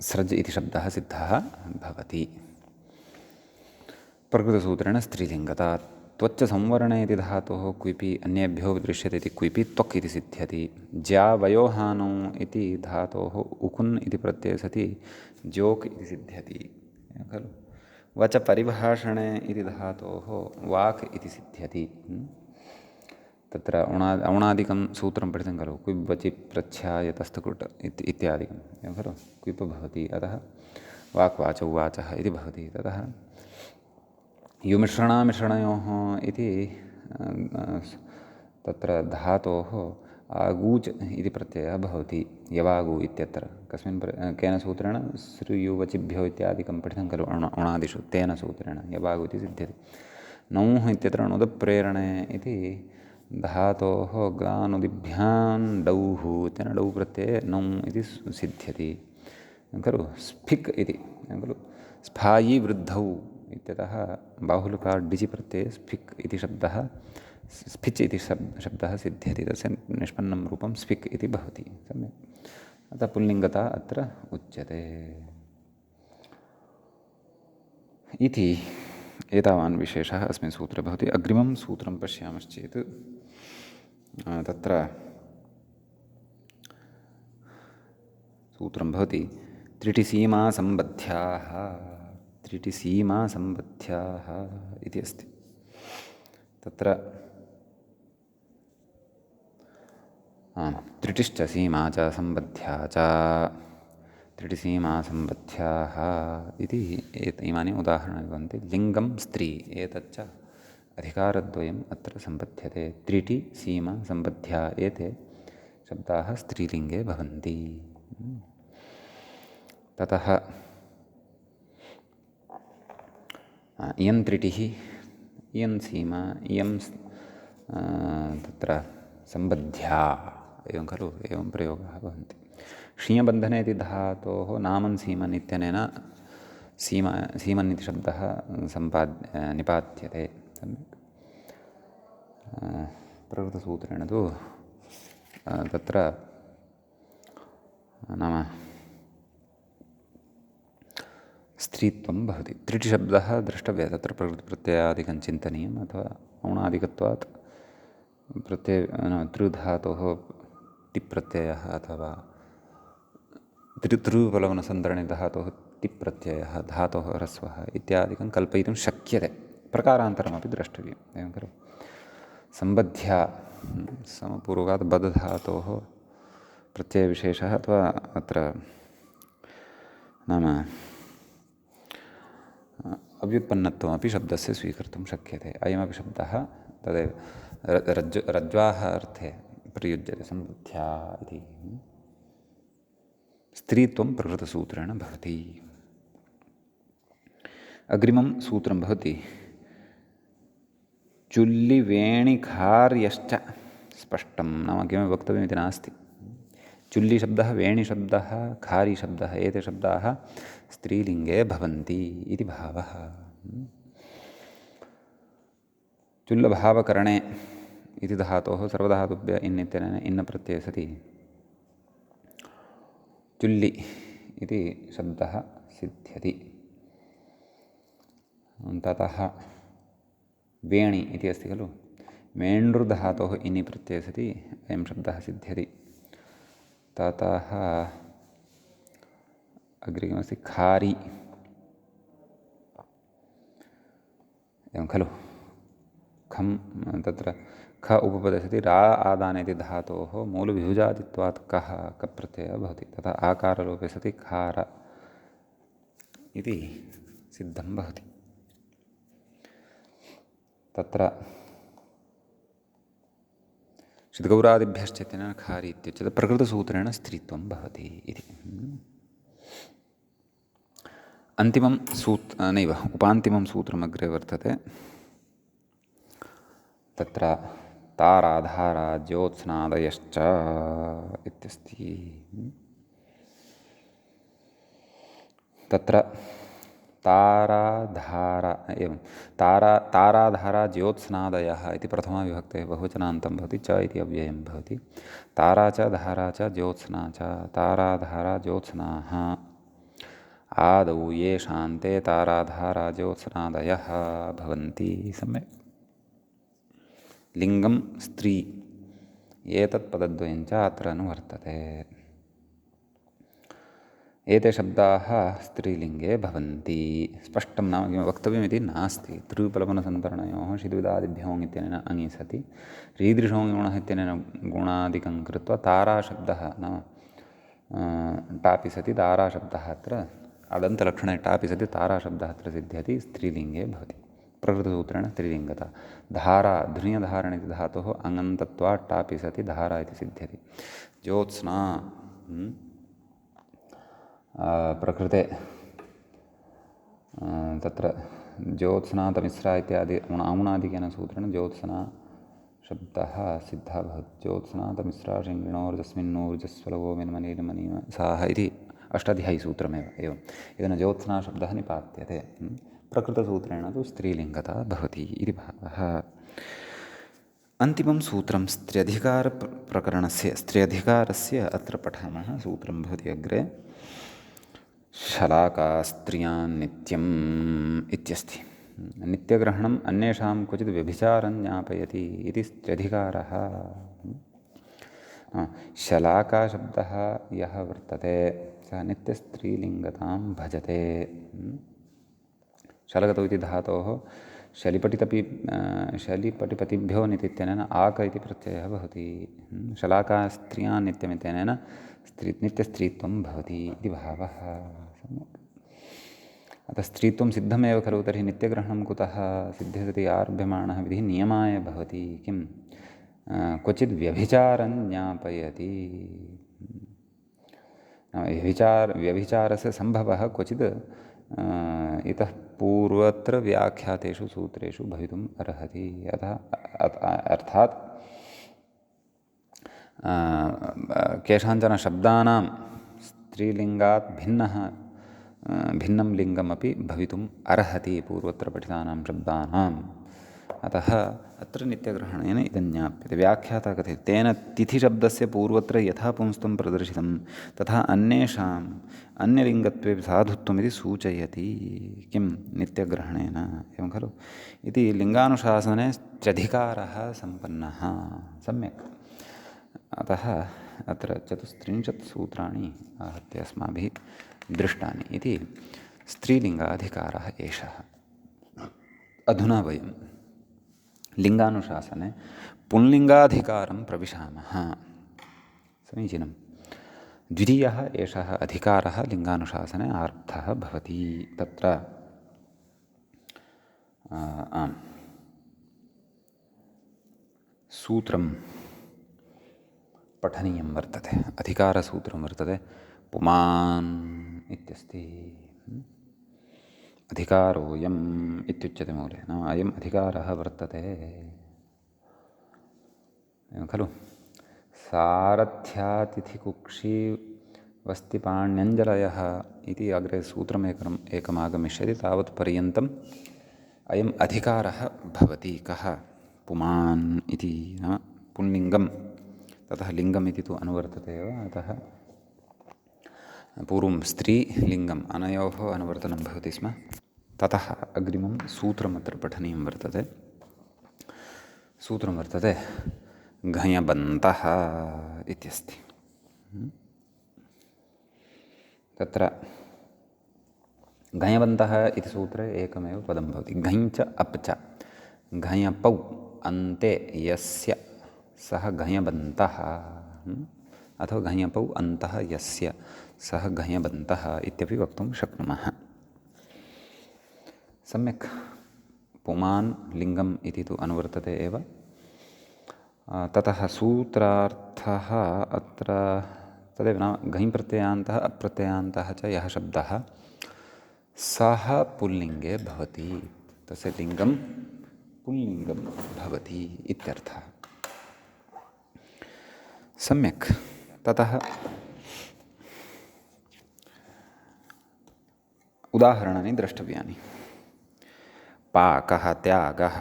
स्रज् इति शब्दः सिद्धः भवति। प्रकृतसूत्रेण स्त्रीलिङ्गता। त्वच्च संवरणे इति धातोः क्विपि अन्येभ्यो दृश्यते इति क्विपि त्वक् इति सिद्ध्यति। ज्यावयोहानौ इति धातोः उकुन् इति प्रत्यये सति ज्योक् इति सिद्ध्यति खलु। वच परिभाषणे इति धातोः वाक् इति सिद्ध्यति। तत्र औणादिकं सूत्रं पठितं खलु क्विब्बचि प्रच्छायतस्थकुट् इत्यादिकम् एवं खलु क्विप् भवति अतः वाक् वाचौ वाचः इति भवति ततः युमिश्रणामिश्रणयोः इति तत्र धातोः आगूच् इति प्रत्ययः भवति यवागु इत्यत्र केन सूत्रेण सृयुवचिभ्यो इत्यादिकं पठितं खलु अणादिषु तेन सूत्रेण यवागु इति सिद्ध्यति नौः इत्यत्र नुदप्रेरणे इति धातोः गानुदिभ्यां डौः इत्यनेन डौ प्रत्यये नौ इति सिद्ध्यति खलु स्फिक् इति खलु स्फायि वृद्धौ इत्यतः बाहुलकार् डिचि प्रत्यये स्फिक् इति शब्दः स्फिच् इति शब्दः सिद्ध्यति तस्य निष्पन्नं रूपं स्फिक् इति भवति सम्यक् अतः पुल्लिङ्गता अत्र उच्यते इति एतावान् विशेषः अस्मिन् सूत्रे भवति अग्रिमं सूत्रं पश्यामश्चेत् तत्र सूत्रं भवति त्रिटिसीमासम्बद्ध्याः इति अस्ति तत्र त्रिटिश्च सीमा च सम्बद्ध्या च त्रिटिसीमासम्बद्ध्याः इति इमानि उदाहरणानि भवन्ति लिङ्गं स्त्री एतच्च अधिकारद्वयम् अत्र सम्बध्यते त्रिटि सीमा सम्बद्ध्या एते शब्दाः स्त्रीलिङ्गे भवन्ति ततः इयं त्रिटिः इयं सीमा इयं तत्र सम्बद्ध्या एवं खलु एवं प्रयोगाः भवन्ति ष्यबन्धने इति धातोः नामन् सीमन् इत्यनेन सीमन् इति शब्दः निपात्यते सम्यक् प्रकृतसूत्रेण तु तत्र नाम स्त्रीत्वं भवति त्रिटिशब्दः द्रष्टव्यः तत्र प्रकृतिप्रत्ययादिकं चिन्तनीयम् अथवा औणादिकत्वात् तृधातोः टिप्रत्ययः अथवा तृप्लवनसन्धरणे धातोः टिप्रत्ययः धातोः ह्रस्वः इत्यादिकं कल्पयितुं शक्यते प्रकारान्तरमपि द्रष्टव्यम् एवं खलु सम्बद्ध्या समपूर्वकात् बद् धातोः प्रत्ययविशेषः अथवा अत्र नाम अव्युत्पन्नत्वमपि शब्दस्य स्वीकर्तुं शक्यते अयमपि शब्दः तदेव रज्ज्वाः अर्थे प्रयुज्यते सम्बद्ध्या इति स्त्रीत्वं प्रकृतसूत्रेण भवति अग्रिमं सूत्रं भवति चुल्लिवेणिखार्यश्च स्पष्टं नाम किमपि वक्तव्यमिति नास्ति चुल्लिशब्दः वेणिशब्दः खारीशब्दः एते शब्दाः स्त्रीलिङ्गे भवन्ति इति भावः चुल्लभावकरणे इति धातोः सर्वधातुभ्य इन् इत्यनेन इन्न प्रत्यये सति चुल्लि इति शब्दः सिद्ध्यति ततः वेणि इति अस्ति खलु मेण्डृधातोः इनि प्रत्यये सति अयं शब्दः सिद्ध्यति ततः अग्रे किमस्ति खारी एवं खलु खं तत्र ख उपपदे सति रा आदाने इति धातोः मूलविभुजादित्वात् कः कप्रत्ययः भवति तथा आकारलोपे सति खार इति सिद्धं भवति तत्र श्रुतगौरादिभ्यश्चेतेन खारी इत्युच्यते प्रकृतसूत्रेण स्त्रीत्वं भवति इति अन्तिमं नैव उपान्तिमं सूत्रम् अग्रे वर्तते तत्र ताराधारा ज्योत्स्नादयश्च इत्यस्ति तत्र ताराधारा एवं ताराधारा ज्योत्स्नादयः इति प्रथमाविभक्तेः बहुवचनान्तं भवति च इति अव्ययं भवति तारा च धारा च ज्योत्स्ना च ताराधारा ज्योत्स्नाः आदौ ये शान्ते ताराधारा ज्योत्स्नादयः भवन्ति सम्यक् लिङ्गं स्त्री एतत् पदद्वयं च अत्र अनुवर्तते एते शब्दाः स्त्रीलिङ्गे भवन्ति। स्पष्टं नाम किं वक्तव्यमिति नास्ति। तृप्लवनसन्तरणयोः षिद्विदादिभ्योः इत्यनेन अङि सति रीदृशो गुणः इत्यनेन गुणादिकं कृत्वा ताराशब्दः नाम टापि सति ताराशब्दः अत्र अदन्तलक्षणे टापि सति ताराशब्दः अत्र सिद्ध्यति, स्त्रीलिङ्गे भवति। प्रकृतसूत्रेण स्त्रीलिङ्गता। धारा ध्वनियधारण इति धातोः अङन्तत्वात् टापि सति धारा इति सिद्ध्यति। ज्योत्स्ना प्रकृते तत्र ज्योत्स्नातमिस्रा इत्यादि औणादिकेन सूत्रेण ज्योत्स्ना शब्दः सिद्धः भवति। ज्योत्स्नातमिस्रा शृङ्गिणोर्जस्मिन्नोर्जस्वलवो मिन्मनीलमनीम साः इति अष्टाध्यायीसूत्रमेव एवम्। इदं ज्योत्स्नाशब्दः निपात्यते। प्रकृतसूत्रेण तु स्त्रीलिङ्गता भवति इति भावः। अन्तिमं सूत्रं स्त्र्यधिकारप्रकरणस्य स्त्र्यधिकारस्य अत्र पठामः। सूत्रं भवति अग्रे शलाका स्त्रियान् नित्यम् इत्यस्ति। नित्यग्रहणम् अन्येषां क्वचित् व्यभिचारं ज्ञापयति इति स्त्र्यधिकारः। शलाकाशब्दः यः वर्तते सः नित्यस्त्रीलिङ्गतां भजते। शलगतौ इति धातोः शलिपटिपतिभ्यो नितित्यनेन आक इति प्रत्ययः भवति। शलाका स्त्रियान् नित्यमित्यनेन नित्यस्त्रीत्वं भवति इति भावः। अतः स्त्रीत्वं सिद्धमेव खलु, तर्हि नित्यग्रहणं कुतः सिद्ध्यति? आरभ्यमाणः विधिः नियमाय भवति। किं क्वचित् व्यभिचारं ज्ञापयति। व्यभिचारस्य सम्भवः क्वचित् इतः पूर्वत्र व्याख्यातेषु सूत्रेषु भवितुम् अर्हति। अतः अर्थात् केषाञ्चन शब्दानां स्त्रीलिङ्गात् भिन्नं लिङ्गमपि भवितुम् अर्हति पूर्वत्र पठितानां शब्दानाम्। अतः अत्र नित्यग्रहणेन इदं ज्ञाप्यते। व्याख्याता कथयति तेन तिथिशब्दस्य पूर्वत्र यथा पुंस्त्वं प्रदर्शितं तथा अन्येषाम् अन्यलिङ्गत्वे साधुत्वमिति सूचयति। किं नित्यग्रहणेन एवं खलु इति लिङ्गानुशासने स्त्र्यधिकारः सम्पन्नः। सम्यक्। अतः अत्र 34 सूत्राणि आहत्य अस्माभिः दृष्टानि इति स्त्रीलिङ्गाधिकारः एषः। अधुना वयं लिङ्गानुशासने पुंलिङ्गाधिकारं प्रविशामः। समीचीनं। द्वितीयः एषः अधिकारः लिङ्गानुशासने आरब्धः भवति। तत्र सूत्रं पठनीयं वर्तते। अधिकारसूत्रं वर्तते। पुमान् इत्यस्ति। अधिकारोऽयम् इत्युच्यते मूले। नाम अयम् अधिकारः वर्तते खलु। सारथ्यातिथिकुक्षी वस्तिपाण्यञ्जलयः इति अग्रे सूत्रमेकमागमिष्यति। तावत्पर्यन्तम् अयम् अधिकारः भवति। कः? पुमान् इति नाम पुंलिङ्गं। ततः लिङ्गम् इति तु अनुवर्तते एव। अतः पूर्वं स्त्रीलिङ्गम् अनयोः अनुवर्तनं भवति स्म। ततः अग्रिमं सूत्रमत्र पठनीयं वर्तते। सूत्रं वर्तते घञबन्तः इत्यस्ति। तत्र घञबन्तः इति सूत्रे एकमेव पदं भवति। घञ्च अप्च घञपौ अन्ते यस्य सः घञबन्तः अथवा घञपौ अन्तः यस्य सः घञबन्तः इत्यपि वक्तुं शक्नुमः। सम्यक्। पुमान् लिङ्गम् इति तु अनुवर्तते एव। ततः सूत्रार्थः अत्र तदेव नाम घञ् प्रत्ययान्तः अप्रत्ययान्तः च यः शब्दः सः पुल्लिङ्गे भवति। तस्य लिङ्गं पुल्लिङ्गं भवति इत्यर्थः। सम्यक्। ततः उदाहरणानि द्रष्टव्यानि। पाकः त्यागः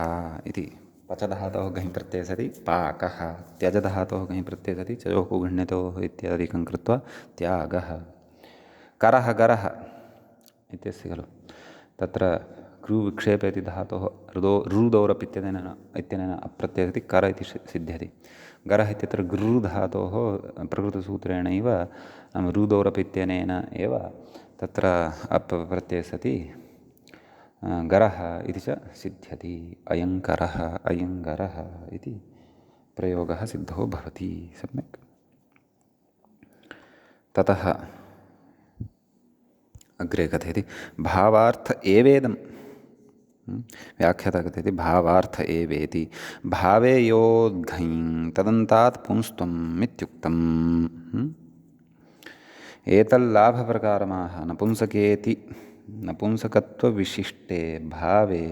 इति पचधातोः घञ् प्रत्यये सति पाकः, त्यजधातोः घञ् प्रत्यये सति चयोः गृह्णतोः इत्यादिकं कृत्वा त्यागः। करः गरः इत्यस्य खलु तत्र क्रूविक्षेप इति धातोः रुदोरप् इत्यनेन अप्रत्यये सति कर इति सिद्ध्यति। गरः इत्यत्र गृ धातोः प्रकृतसूत्रेणैव नाम रुदोरप् इत्यनेन एव तत्र अप् प्रत्यये सति गरः इति च सिद्ध्यति। अयङ्करः अयङ्गरः इति प्रयोगः सिद्धो भवति। सम्यक्। ततः अग्रे कथयति भावार्थ एवेदं। व्याख्याता कथयति भावार्थ एवेति भावे योद्घञ् तदन्तात् पुंस्त्वम् इत्युक्तम्। एतल्लाभप्रकारमाह नपुंसकेति नपुंसकत्वविशिष्टे भावे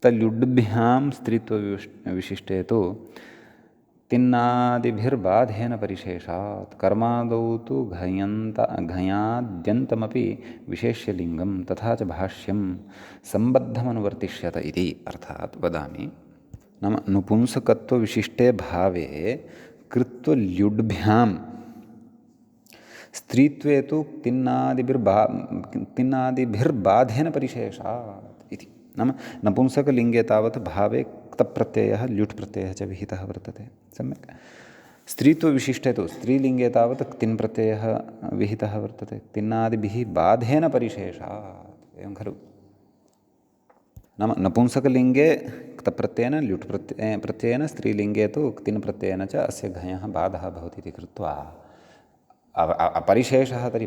तल्युड्भ्यां स्त्रीत्वविशिष्टे तु तिन्नादिभिर्बाधेन परिशेषात् कर्मादौ तु घयाद्यन्तमपि विशेष्यलिङ्गं तथा च भाष्यं सम्बद्धमनुवर्तिष्यत इति। अर्थात् वदामि नाम नपुंसकत्वविशिष्टे भावे कृत्वल्युड्भ्यां स्त्रीत्वे तु तिन्नादिभिर्बाधेन परिशेषात् इति। नाम नपुंसकलिङ्गे तावत् भावे क्तप्रत्ययः ल्युट् प्रत्ययः च विहितः वर्तते। सम्यक्। स्त्रीत्वविशिष्टे तु स्त्रीलिङ्गे तावत् क्तिन् प्रत्ययः विहितः वर्तते। तिन्नादिभिः बाधेन परिशेषात् एवं खलु। नाम नपुंसकलिङ्गे क्तप्रत्ययेन ल्युट् प्रत्ययेन स्त्रीलिङ्गे तु क्तिन् प्रत्ययेन च अस्य घयः बाधः भवति इति कृत्वा अपरिशेषः तर्हि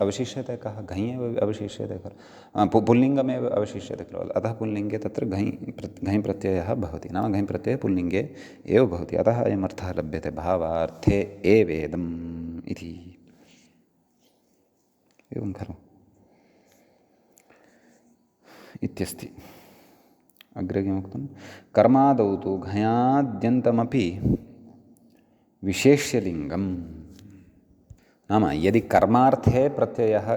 अवशिष्यते कः घञ् एव अवशिष्यते खलु पुल्लिङ्गमेव अवशिष्यते खलु। अतः पुल्लिङ्गे तत्र घञ् प्रत्ययः भवति। नाम घञ् प्रत्ययः पुल्लिङ्गे एव भवति। अतः अयम् अर्थः लभ्यते भावार्थे एवेदम् इति। एवं खलु इत्यस्ति। अग्रे किमुक्तं कर्मादौ तु घयाद्यन्तमपि विशेष्यलिङ्गम्। नाम यदि कर्मार्थे प्रत्ययः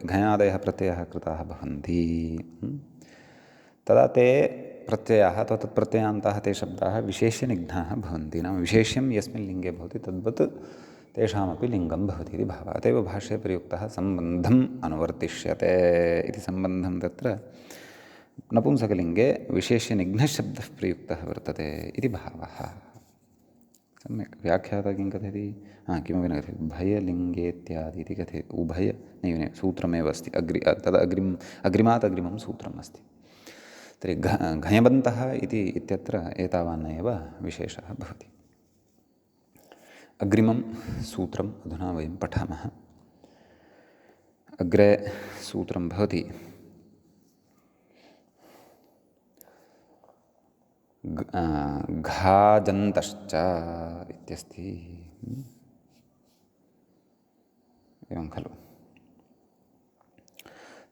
घयादयः प्रत्ययः कृताः भवन्ति तदा ते प्रत्ययाः अथवा तत्प्रत्ययान्ताः ते शब्दाः विशेष्यनिघ्नाः भवन्ति। नाम विशेष्यं यस्मिन् लिङ्गे भवति तद्वत् तेषामपि लिङ्गं भवति इति भावः। अत एव भाष्ये प्रयुक्तः सम्बन्धम् अनुवर्तिष्यते इति। सम्बन्धं तत्र नपुंसकलिङ्गे विशेष्यनिघ्नशब्दः प्रयुक्तः वर्तते इति भावः। सम्यक्। व्याख्याता किं कथयति किमपि न कथयति उभयलिङ्गेत्यादि इति कथयति। उभय नैव सूत्रमेव अस्ति अग्रिमात् अग्रिमं सूत्रम् अस्ति। तर्हि घञबन्तः इति इत्यत्र एतावान् एव विशेषः भवति। अग्रिमं सूत्रम् अधुना वयं पठामः। अग्रे सूत्रं भवति घाजन्तश्च इत्यस्ति। एवं खलु।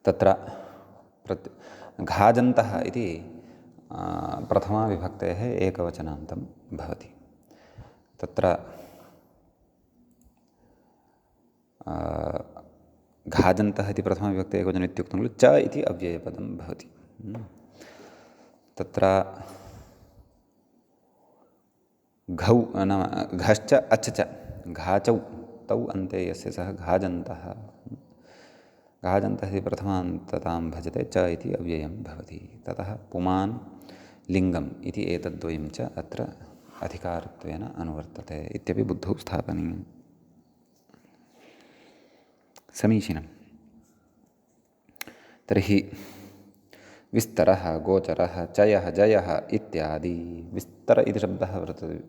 तत्र घाजन्तः इति प्रथमाविभक्तेः एकवचनान्तं भवति। तत्र घाजन्तः इति प्रथमाविभक्तेः एकवचनम् इत्युक्तं खलु च इति अव्ययपदं भवति। तत्र घौ नाम घश्च अच् च घाचौ तौ अन्ते यस्य सः घाजन्तः। घाजन्तः इति प्रथमान्ततां भजते च इति अव्ययं भवति। ततः पुमान् लिङ्गम् इति एतद्वयं च अत्र अधिकारत्वेन अनुवर्तते इत्यपि बुद्धौ स्थापनीयम्। समीचीनं। तर्हि विस्तरः गोचरः चयः जयः इत्यादि। विस्तर इति शब्दः वर्तते।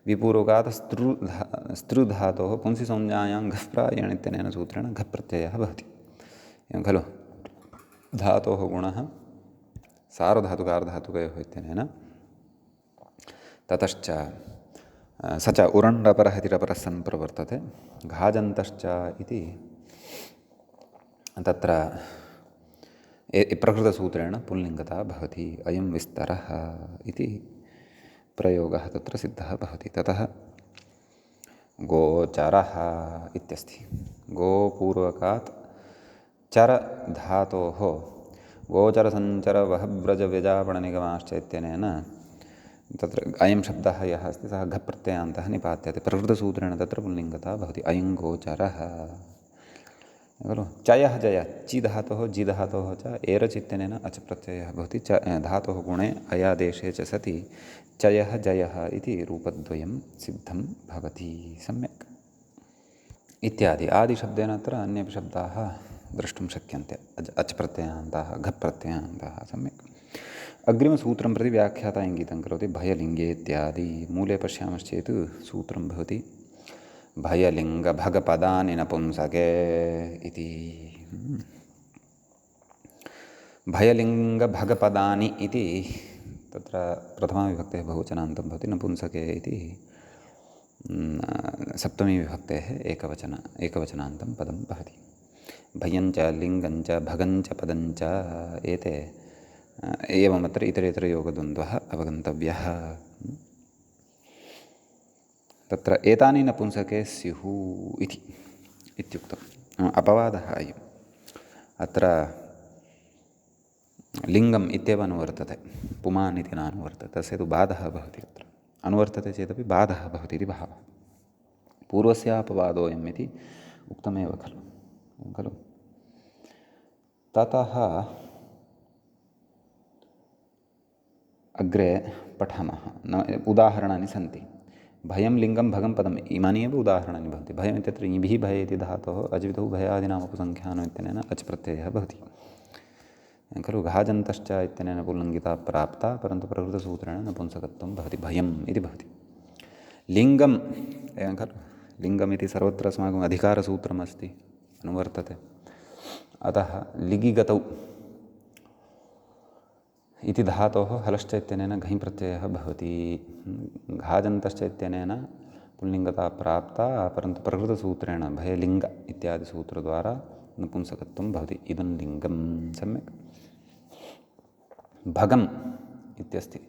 विपूर्वकात् स्तृधातोः पुंसि संज्ञायां घः प्रायेण इत्यनेन सूत्रेण घः प्रत्ययः भवति। एवं खलु। धातोः गुणः सार्वधातुकार्धधातुकयोः इत्यनेन। ततश्च स च उरण्डपरः इति रपरः सन् प्रवर्तते। घाजन्तश्च इति तत्र प्रकृतसूत्रेण पुल्लिङ्गता भवति। अयं विस्तरः इति प्रयोगः तत्र सिद्धः भवति। ततः गोचरः इत्यस्ति। गोपूर्वकात् चर धातोः गोचरसञ्चरवहव्रजव्यजापणनिगमाश्च इत्यनेन तत्र अयं शब्दः यः अस्ति सः घः प्रत्ययान्तः निपात्यते। प्रकृतसूत्रेण तत्र पुल्लिङ्गता भवति। अयं गोचरः खलु चयः जयः चि धातोः जि धातोः च एरच् इत्यनेन अच् प्रत्ययः भवति च धातोः गुणे अयादेशे च सति चयः जयः इति रूपद्वयं सिद्धं भवति सम्यक् इत्यादि आदिशब्देन अत्र अन्येपि शब्दाः द्रष्टुं शक्यन्ते अच् प्रत्ययान्ताः घ प्रत्ययान्ताः सम्यक् अग्रिमसूत्रं प्रति व्याख्याता इङ्गितं करोति भयलिङ्गे इत्यादि मूले पश्यामश्चेत् सूत्रं भवति भयलिङ्गभगपदानि नपुंसके इति भयलिङ्गभगपदानि इति तत्र प्रथमाविभक्तेः बहुवचनान्तं भवति नपुंसके इति सप्तमीविभक्तेः एकवचनान्तं पदं भवति भयञ्च लिङ्गञ्च भगञ्च पदञ्च एते एवमत्र इतरेतरयोगद्वन्द्वः अवगन्तव्यः तत्र एतानि नपुंसके स्युः इति इत्युक्तम् अपवादः अयम् अत्र लिङ्गम् इत्येव अनुवर्तते पुमान् इति नानुवर्तते तस्य तु बाधः भवति अत्र अनुवर्तते चेदपि बाधः भवति इति भावः पूर्वस्यापवादोऽयम् इति उक्तमेव खलु ततः अग्रे पठामः उदाहरणानि सन्ति भयं लिङ्गं भगं पदम् इमानि एव उदाहरणानि भवन्ति भयम् इत्यत्र इभिः भय इति धातोः अजिविधौ भयादीनाम् उपसङ्ख्यानम् इत्यनेन अच् प्रत्ययः भवति खलु घाजन्तश्च इत्यनेन पुल्लिङ्गिता प्राप्ता परन्तु प्रकृतसूत्रेण नपुंसकत्वं भवति भयम् इति भवति लिङ्गम् एवं खलु लिङ्गमिति सर्वत्र अस्माकम् अधिकारसूत्रमस्ति अनुवर्तते अतः लिगिगतौ इति धातोः हलश्च इत्यनेन घञ् प्रत्ययः भवति घाजन्तश्च इत्यनेन पुल्लिङ्गता प्राप्ता परन्तु प्रकृतसूत्रेण भयलिङ्ग इत्यादि सूत्रद्वारा नपुंसकत्वं भवति इदं लिङ्गं सम्यक् भगम् इत्यस्ति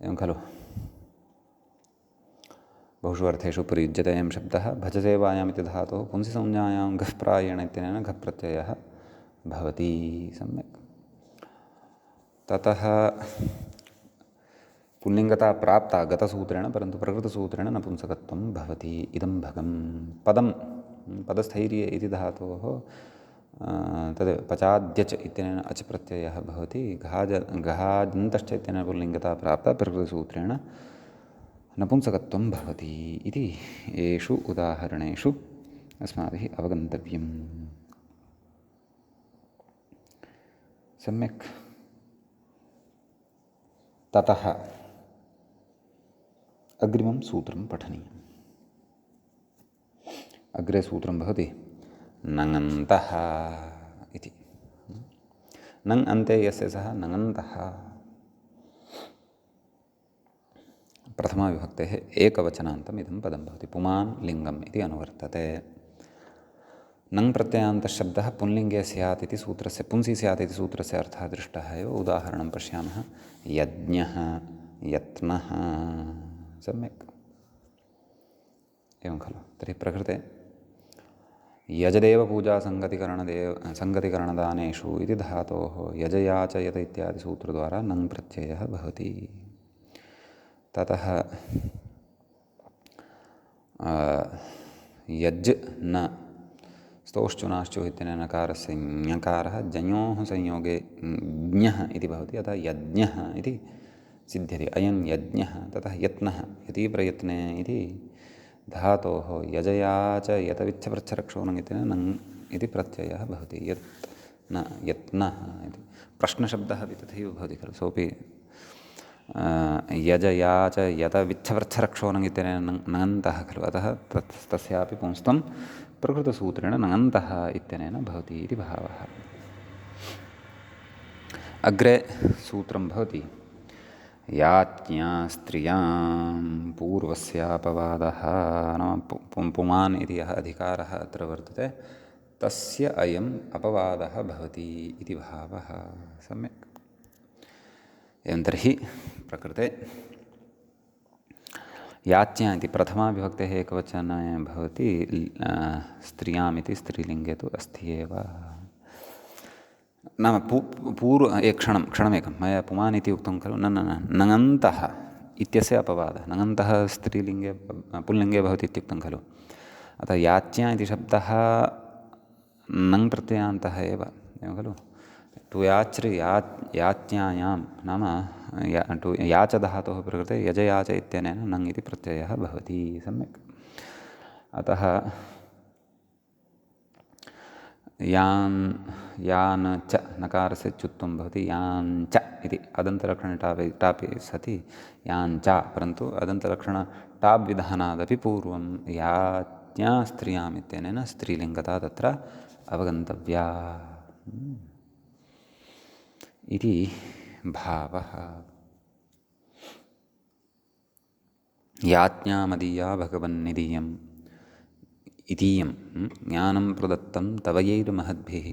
एवं खलु बहुषु अर्थेषु प्रयुज्यते अयं शब्दः भजते वायाम् इति धातोः पुंसिसंज्ञायां घः प्रायेण इत्यनेन घः प्रत्ययः भवति सम्यक् ततः पुल्लिङ्गता प्राप्ता गतसूत्रेण परन्तु प्रकृतसूत्रेण नपुंसकत्वं भवति इदं भगं पदं पदस्थैर्ये इति धातोः तद् पचाद्यच् इत्यनेन अच् प्रत्ययः भवति घाजन्तश्च इत्यनेन पुल्लिङ्गता प्राप्ता प्रकृतसूत्रेण नपुंसकत्वं भवति इति येषु उदाहरणेषु अस्माभिः अवगन्तव्यम् सम्यक् ततः अग्रिमं सूत्रं पठनीयम् अग्रे सूत्रं भवति नङन्तः इति नङ् अन्ते यस्य सः नङन्तः प्रथमाविभक्तेः एकवचनान्तम् इदं पदं भवति पुमान् लिङ्गम् इति अनुवर्तते नङ् प्रत्ययान्तशब्दः पुंलिङ्गे स्यात् इति सूत्रस्य पुंसि स्यात् इति सूत्रस्य अर्थः दृष्टः एव उदाहरणं पश्यामः यज्ञः यत्नः सम्यक् एवं खलु तर्हि प्रकृते यजदेवपूजासङ्गतिकरणदानेषु इति धातोः यजयाचयत इत्यादि सूत्रद्वारा नङ् प्रत्ययः भवति ततः यज् न स्तोश्चुनाश्चुः इत्यनेन नकारस्य ञकारः जञोः संयोगे ज्ञः इति भवति अतः यज्ञः इति सिद्ध्यति अयं यज्ञः ततः यत्नः यति प्रयत्ने इति धातोः यजया च यतविच्छवृच्छरक्षोणम् इत्यनेन नङ् इति प्रत्ययः भवति यत्नः इति प्रश्नशब्दः अपि तथैव भवति खलु सोऽपि यजया च यतविच्छवृच्छरक्षोणम् इत्यनेन नङन्तः खलु अतः तस्यापि पुंस्त्वं प्रकृतसूत्रेण नङन्तः इत्यनेन भवति इति भावः अग्रे सूत्रं भवति याज्ञा स्त्रियां पूर्वस्यापवादः नाम पुमान् इति यः अधिकारः अत्र वर्तते तस्य अयम् अपवादः भवति इति भावः सम्यक् एवं तर्हि प्रकृते याज्ञा इति प्रथमाविभक्तेः एकवचने भवति स्त्रियाम् इति स्त्रीलिङ्गे तु अस्ति एव नाम क्षणमेकं मया पुमान् इति उक्तं खलु नङन्तः इत्यस्य अपवादः नङन्तः स्त्रीलिङ्गे पुल्लिङ्गे भवति इत्युक्तं खलु अतः याज्ञा इति शब्दः नङ् प्रत्ययान्तः एव एवं खलु टुयाच्रि यात्यायां नाम याच धातोः प्रकृते यजयाच इत्यनेन नङ् इति प्रत्ययः भवति सम्यक् अतः यान् च नकारस्य च्युत्वं भवति याञ्च इति अदन्तलक्षणे टापि सति याञ्च परन्तु अदन्तलक्षण टाप् विधानादपि पूर्वं याज्ञा स्त्रियाम् इत्यनेन स्त्रीलिङ्गता तत्र अवगन्तव्या इति भावः याज्ञा मदीया भगवन्निदीयम् इतीयं ज्ञानं प्रदत्तं तवयैर्महद्भिः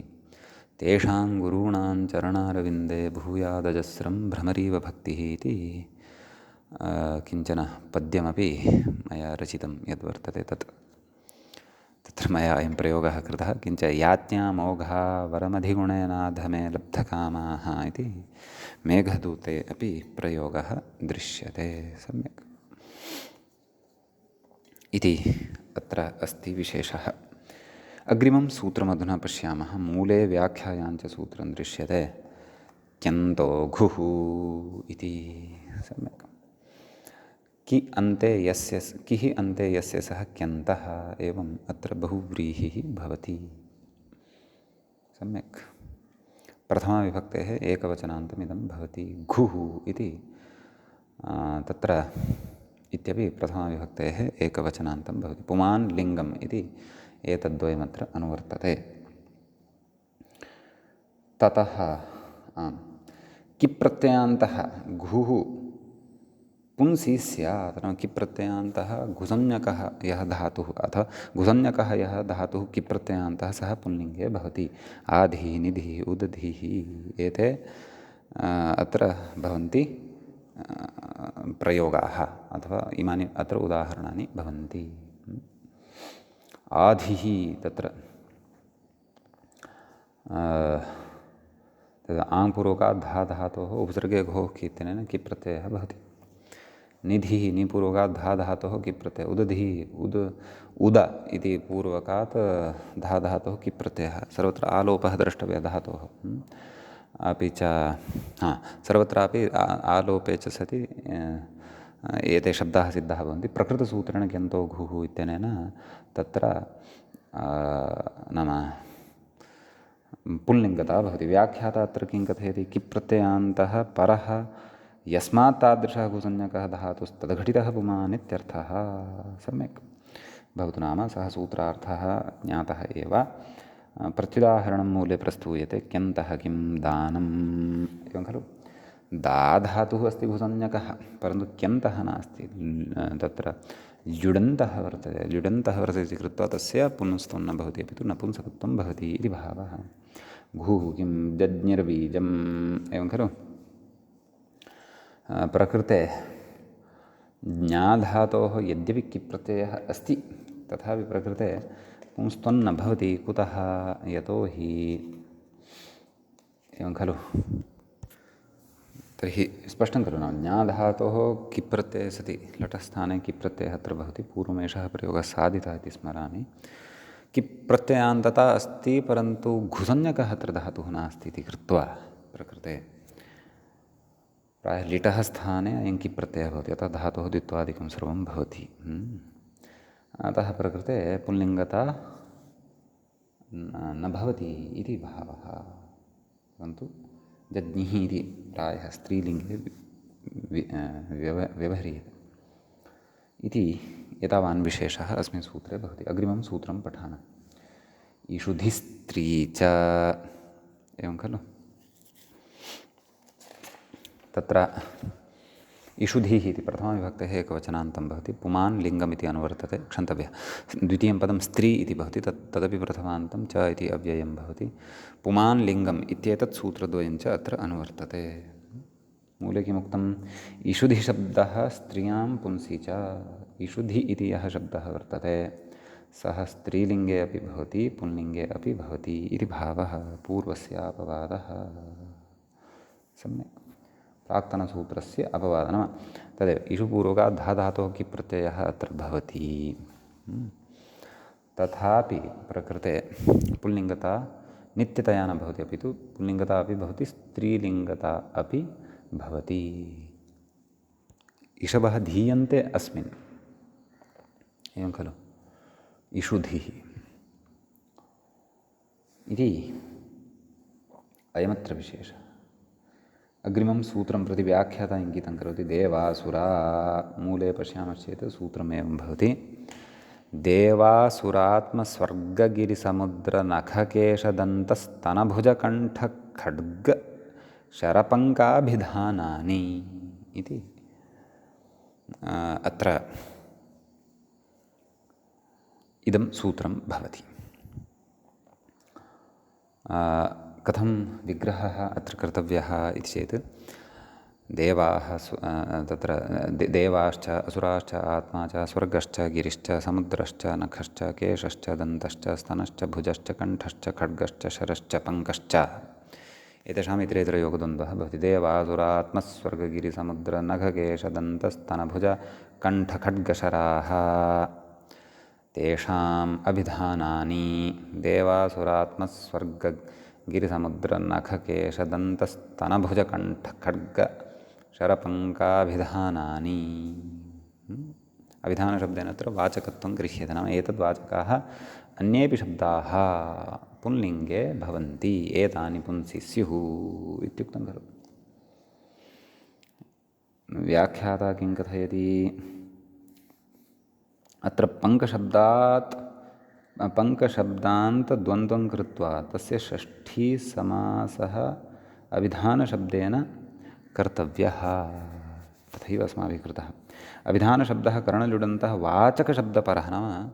तेषां गुरूणां चरणारविन्दे भूयादजस्रं भ्रमरीव भक्तिः इति किञ्चन पद्यमपि मया रचितं यद्वर्तते तत्र मया अयं प्रयोगः कृतः किञ्च याज्ञामोघा वरमधिगुणेनाधमे लब्धकामाः इति मेघदूते अपि प्रयोगः दृश्यते सम्यक् इति अत्र अस्ति विशेषः अग्रिमं सूत्रमधुना पश्यामः मूले व्याख्यायाञ्च सूत्रं दृश्यते क्यन्तो घुः इति सम्यक् किः अन्ते यस्य सः क्यन्तः एवम् अत्र बहुव्रीहिः भवति सम्यक् प्रथमाविभक्तेः एकवचनान्तमिदं भवति घुः इति तत्र इत्यपि प्रथमाविभक्तेः एकवचनान्तं भवति पुमान् लिङ्गम् इति एतद्वयमत्र अनुवर्तते ततः किप्रत्ययान्तः घुः पुंसि स्यात् नाम किप्रत्ययान्तः घुसंज्ञकः यः धातुः अथवा घुसंज्ञकः यः धातुः किप्रत्ययान्तः सः पुल्लिङ्गे भवति आधिः निधिः उदधिः एते अत्र भवन्ति प्रयोगाः अथवा इमानि अत्र उदाहरणानि भवन्ति आधिः तत्र आङ्पूर्वकात् धातोः उपसर्गे घोः इत्यनेन किप्रत्ययः भवति निधिः निपूर्वकात् धातोः किप्रत्ययः उदधिः उद इति पूर्वकात् धातोः किप्रत्ययः सर्वत्र आलोपः द्रष्टव्यः धातोः अपि च सर्वत्रापि आलोपे च सति एते शब्दाः सिद्धाः भवन्ति प्रकृतसूत्रेण क्यन्तो घुः इत्यनेन तत्र नाम पुल्लिङ्गता भवति व्याख्याता अत्र किं कथयति किप्रत्ययान्तः परः यस्मात् तादृशः घुसंज्ञकः धातुस्तद्घटितः पुमान् इत्यर्थः सम्यक् भवतु नाम सः सूत्रार्थः ज्ञातः एव प्रत्युदाहरणं मूले प्रस्तूयते क्यन्तः किं दानम् एवं खलु धातुः अस्ति घुसंज्ञकः परन्तु क्यन्तः नास्ति तत्र ल्युडन्तः वर्तते इति कृत्वा तस्य पुंस्त्वं न भवति अपि तु नपुंसकत्वं भवति इति भावः घुः किं जज्ञिर्बीजम् एवं खलु प्रकृते ज्ञाधातोः यद्यपि किप्रत्ययः अस्ति तथापि प्रकृते पुंस्त्वं न भवति कुतः यतोहि एवं खलु तर्हि स्पष्टं खलु नाम ज्ञाधातोः किप्रत्यये सति लटस्थाने किप्रत्ययः अत्र भवति पूर्वमेषः प्रयोगः साधितः इति स्मरामि किप्रत्ययान्तता अस्ति परन्तु घुसंज्ञकः अत्र धातुः नास्ति इति कृत्वा प्रकृते प्रायः लिटः स्थाने अयं किप्रत्ययः भवति अतः धातोः द्वित्वादिकं सर्वं भवति अतः प्रकृते पुल्लिङ्गता न भवति इति भावः परन्तु जज्ञिः इति प्रायः स्त्रीलिङ्गे व्यवह्रियते इति एतावान् विशेषः अस्मिन् सूत्रे भवति अग्रिमं सूत्रं पठामः ईषुधिस्त्री च एवं खलु तत्र इषुधिः इति प्रथमाविभक्तेः एकवचनान्तं भवति पुमान् लिङ्गम् इति अनुवर्तते क्षन्तव्यः द्वितीयं पदं स्त्री इति भवति तदपि प्रथमान्तं च इति अव्ययं भवति पुमान् लिङ्गम् इत्येतत् सूत्रद्वयं च अत्र अनुवर्तते मूले किमुक्तम् इषुधिशब्दः स्त्रियां पुंसि च इषुधि इति यः शब्दः वर्तते सः स्त्रीलिङ्गे अपि भवति पुल्लिङ्गे अपि भवति इति भावः पूर्वस्यापवादः सम्यक् प्राक्तनसूत्रस्य अपवादः नाम तदेव इषुपूर्वकात् धातोः किप्रत्ययः अत्र भवति तथापि प्रकृते पुल्लिङ्गता नित्यतया न भवति, अपि तु पुल्लिङ्गता अपि भवति, स्त्रीलिङ्गता अपि भवति। इषवः धीयन्ते अस्मिन्, एवं खलु, इषुधिः इति अयमत्र विशेषः। अग्रिमं सूत्रं प्रति व्याख्याता इङ्गितं करोति। देवासुरा, मूले पश्यामश्चेत् सूत्रमेवं भवति। देवासुरात्मस्वर्गगिरिसमुद्रनखकेशदन्तस्तनभुजकण्ठखड्गशरपङ्काभिधानानि इति अत्र इदं सूत्रं भवति। कथं विग्रहः अत्र कर्तव्यः इति चेत् देवाः तत्र देवाश्च असुराश्च आत्मा च स्वर्गश्च गिरिश्च समुद्रश्च नखश्च केशश्च दन्तश्च स्तनश्च भुजश्च कण्ठश्च खड्गश्च शरश्च पङ्कश्च एतेषाम् इतरेतरयोगद्वन्द्वः भवति। देवासुरात्मस्वर्गगिरिसमुद्रनखकेशदन्तस्तनभुजकण्ठखड्गशराः तेषाम् अभिधानानि देवासुरात्मस्वर्गगिरिसमुद्रनखकेशदन्तस्तनभुजकण्ठखड्गशरपङ्काभिधानानि। अभिधानशब्देन अत्र वाचकत्वं गृह्यते, नाम एतद्वाचकाः अन्येऽपि शब्दाः पुंलिङ्गे भवन्ति, एतानि पुंसि स्युः इत्युक्तं खलु। व्याख्याता किं कथयति? अत्र पङ्कशब्दान्तद्वन्द्वं कृत्वा तस्य षष्ठीसमासः अभिधानशब्देन कर्तव्यः, तथैव अस्माभिः कृतः। अभिधानशब्दः करणलुडन्तः वाचकशब्दपरः, नाम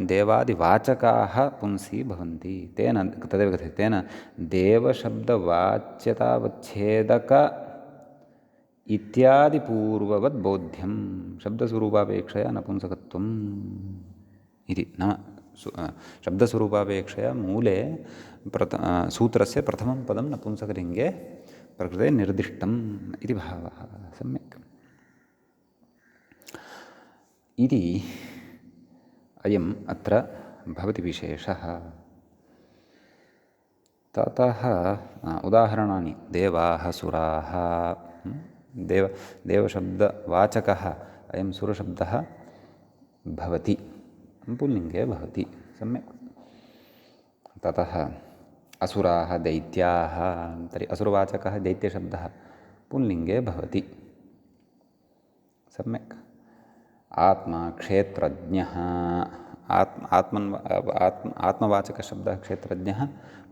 देवादिवाचकाः पुंसि भवन्ति। तेन तदेव कथयति, तेन देवशब्दवाच्यतावच्छेदक इत्यादिपूर्ववद् बोध्यं शब्दस्वरूपापेक्षया नपुंसकत्वम् इति। नाम शब्दस्वरूपापेक्षया मूले सूत्रस्य प्रथमं पदं नपुंसकलिङ्गे प्रकृते निर्दिष्टम् इति भावः। सम्यक्। इति अयम् अत्र भवति विशेषः। ततः उदाहरणानि देवाः सुराः। देवशब्दवाचकः अयं सुरशब्दः भवति, पुल्लिङ्गे भवति। सम्यक्। ततः असुराः दैत्याः, तर्हि असुरवाचकः दैत्यशब्दः पुल्लिङ्गे भवति। सम्यक्। आत्मा क्षेत्रज्ञः, आत्मवाचकशब्दः क्षेत्रज्ञः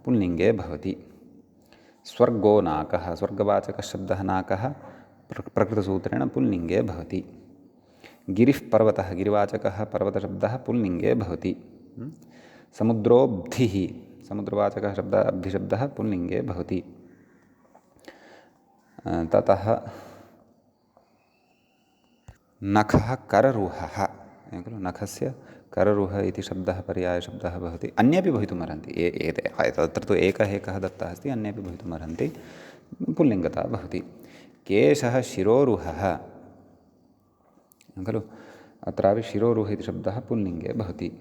पुल्लिङ्गे भवति। स्वर्गो नाकः, स्वर्गवाचकशब्दः नाकः प्रकृतसूत्रेण पुल्लिङ्गे भवति। गिरिः पर्वतः, गिरिवाचकः पर्वतशब्दः पुल्लिङ्गे भवति। समुद्रोऽब्धिः, समुद्रवाचकः शब्दः अब्धिशब्दः पुल्लिङ्गे भवति। ततः नखः कररुहः, खलु, नखस्य कररुह इति शब्दः पर्यायशब्दः भवति। अन्येपि भवितुमर्हन्ति, तत्र तु एकः दत्तः अस्ति, अन्येपि भवितुमर्हन्ति, पुल्लिङ्गता भवति। केशः शिरोरुहः, खलु, अत्रापि शिरोरुह इति शब्दः पुल्लिङ्गे भवति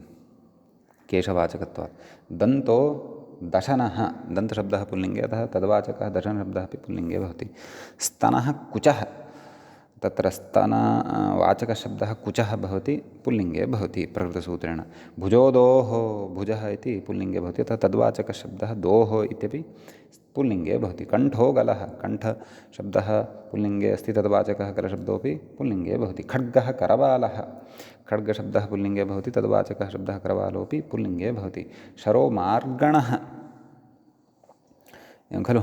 केशवाचकत्वात्। दन्तो दशनः, दन्तशब्दः पुल्लिङ्गे, अतः तद्वाचकः दशनशब्दः अपि पुल्लिङ्गे भवति। स्तनः कुचः, तत्र स्तनवाचकशब्दः कुचः भवति, पुल्लिङ्गे भवति प्रकृतसूत्रेण। भुजोदोः, भुजः इति पुल्लिङ्गे भवति, अतः तद्वाचकशब्दः दोः इत्यपि पुल्लिङ्गे भवति। कण्ठो गलः, कण्ठशब्दः पुल्लिङ्गे अस्ति, तद्वाचकः गलशब्दोऽपि पुल्लिङ्गे भवति। खड्गः करवालः, खड्गशब्दः पुल्लिङ्गे भवति, तद्वाचकः शब्दः करवालोऽपि पुल्लिङ्गे भवति। शरो मार्गणः, एवं खलु,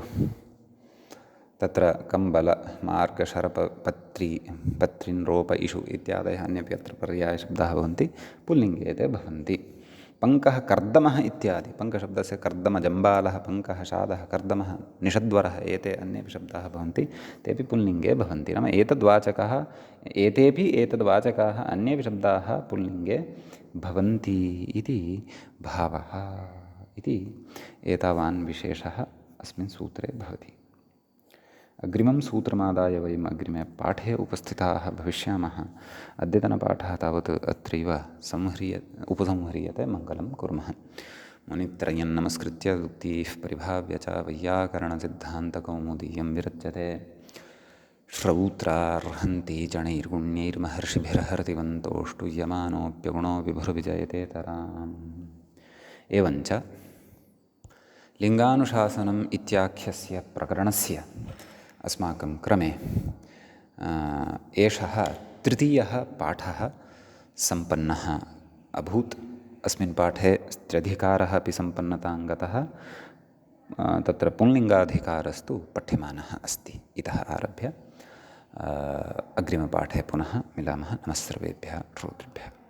तत्र कम्बल मार्ग शरप पत्री पत्रिन् रोप इषु इत्यादयः अन्यपि अत्र पर्यायशब्दाः भवन्ति, पुल्लिङ्गे ते भवन्ति। पङ्कः कर्दमः इत्यादि, पङ्कशब्दस्य कर्दम, जम्बालः, पङ्कः, शादः, कर्दमः, निषद्वरः, एते अन्येपि शब्दाः भवन्ति, तेपि पुल्लिङ्गे भवन्ति। नाम एतद्वाचकः, एतेपि एतद्वाचकाः अन्येपि शब्दाः पुल्लिङ्गे भवन्ति इति भावः। इति एतावान् विशेषः अस्मिन् सूत्रे भवति। अग्रिमं सूत्रमादाय वयम् अग्रिमे पाठे उपस्थिताः भविष्यामः। अद्यतनपाठः तावत् अत्रैव उपसंह्रियते। मङ्गलं कुर्मः। मुनित्रयं नमस्कृत्य उक्तीः परिभाव्य च वैयाकरणसिद्धान्तकौमुदीयं विरच्यते। श्रौत्रार्हन्ति चणैर्गुण्यैर्महर्षिभिर्हरतिवन्तोऽष्टुयमानोऽप्यगुणो विभुर्विजयतेतराम्। एवञ्च लिङ्गानुशासनम् इत्याख्यस्य प्रकरणस्य अस्माकं क्रमे एषः तृतीयः पाठः सम्पन्नः अभूत्। अस्मिन् पाठे स्त्र्यधिकारः अपि सम्पन्नतां गतः। तत्र पुंलिङ्गाधिकारस्तु पठ्यमानः अस्ति। इतः आरभ्य अग्रिमपाठे पुनः मिलामः। नमः सर्वेभ्यः श्रोतृभ्यः।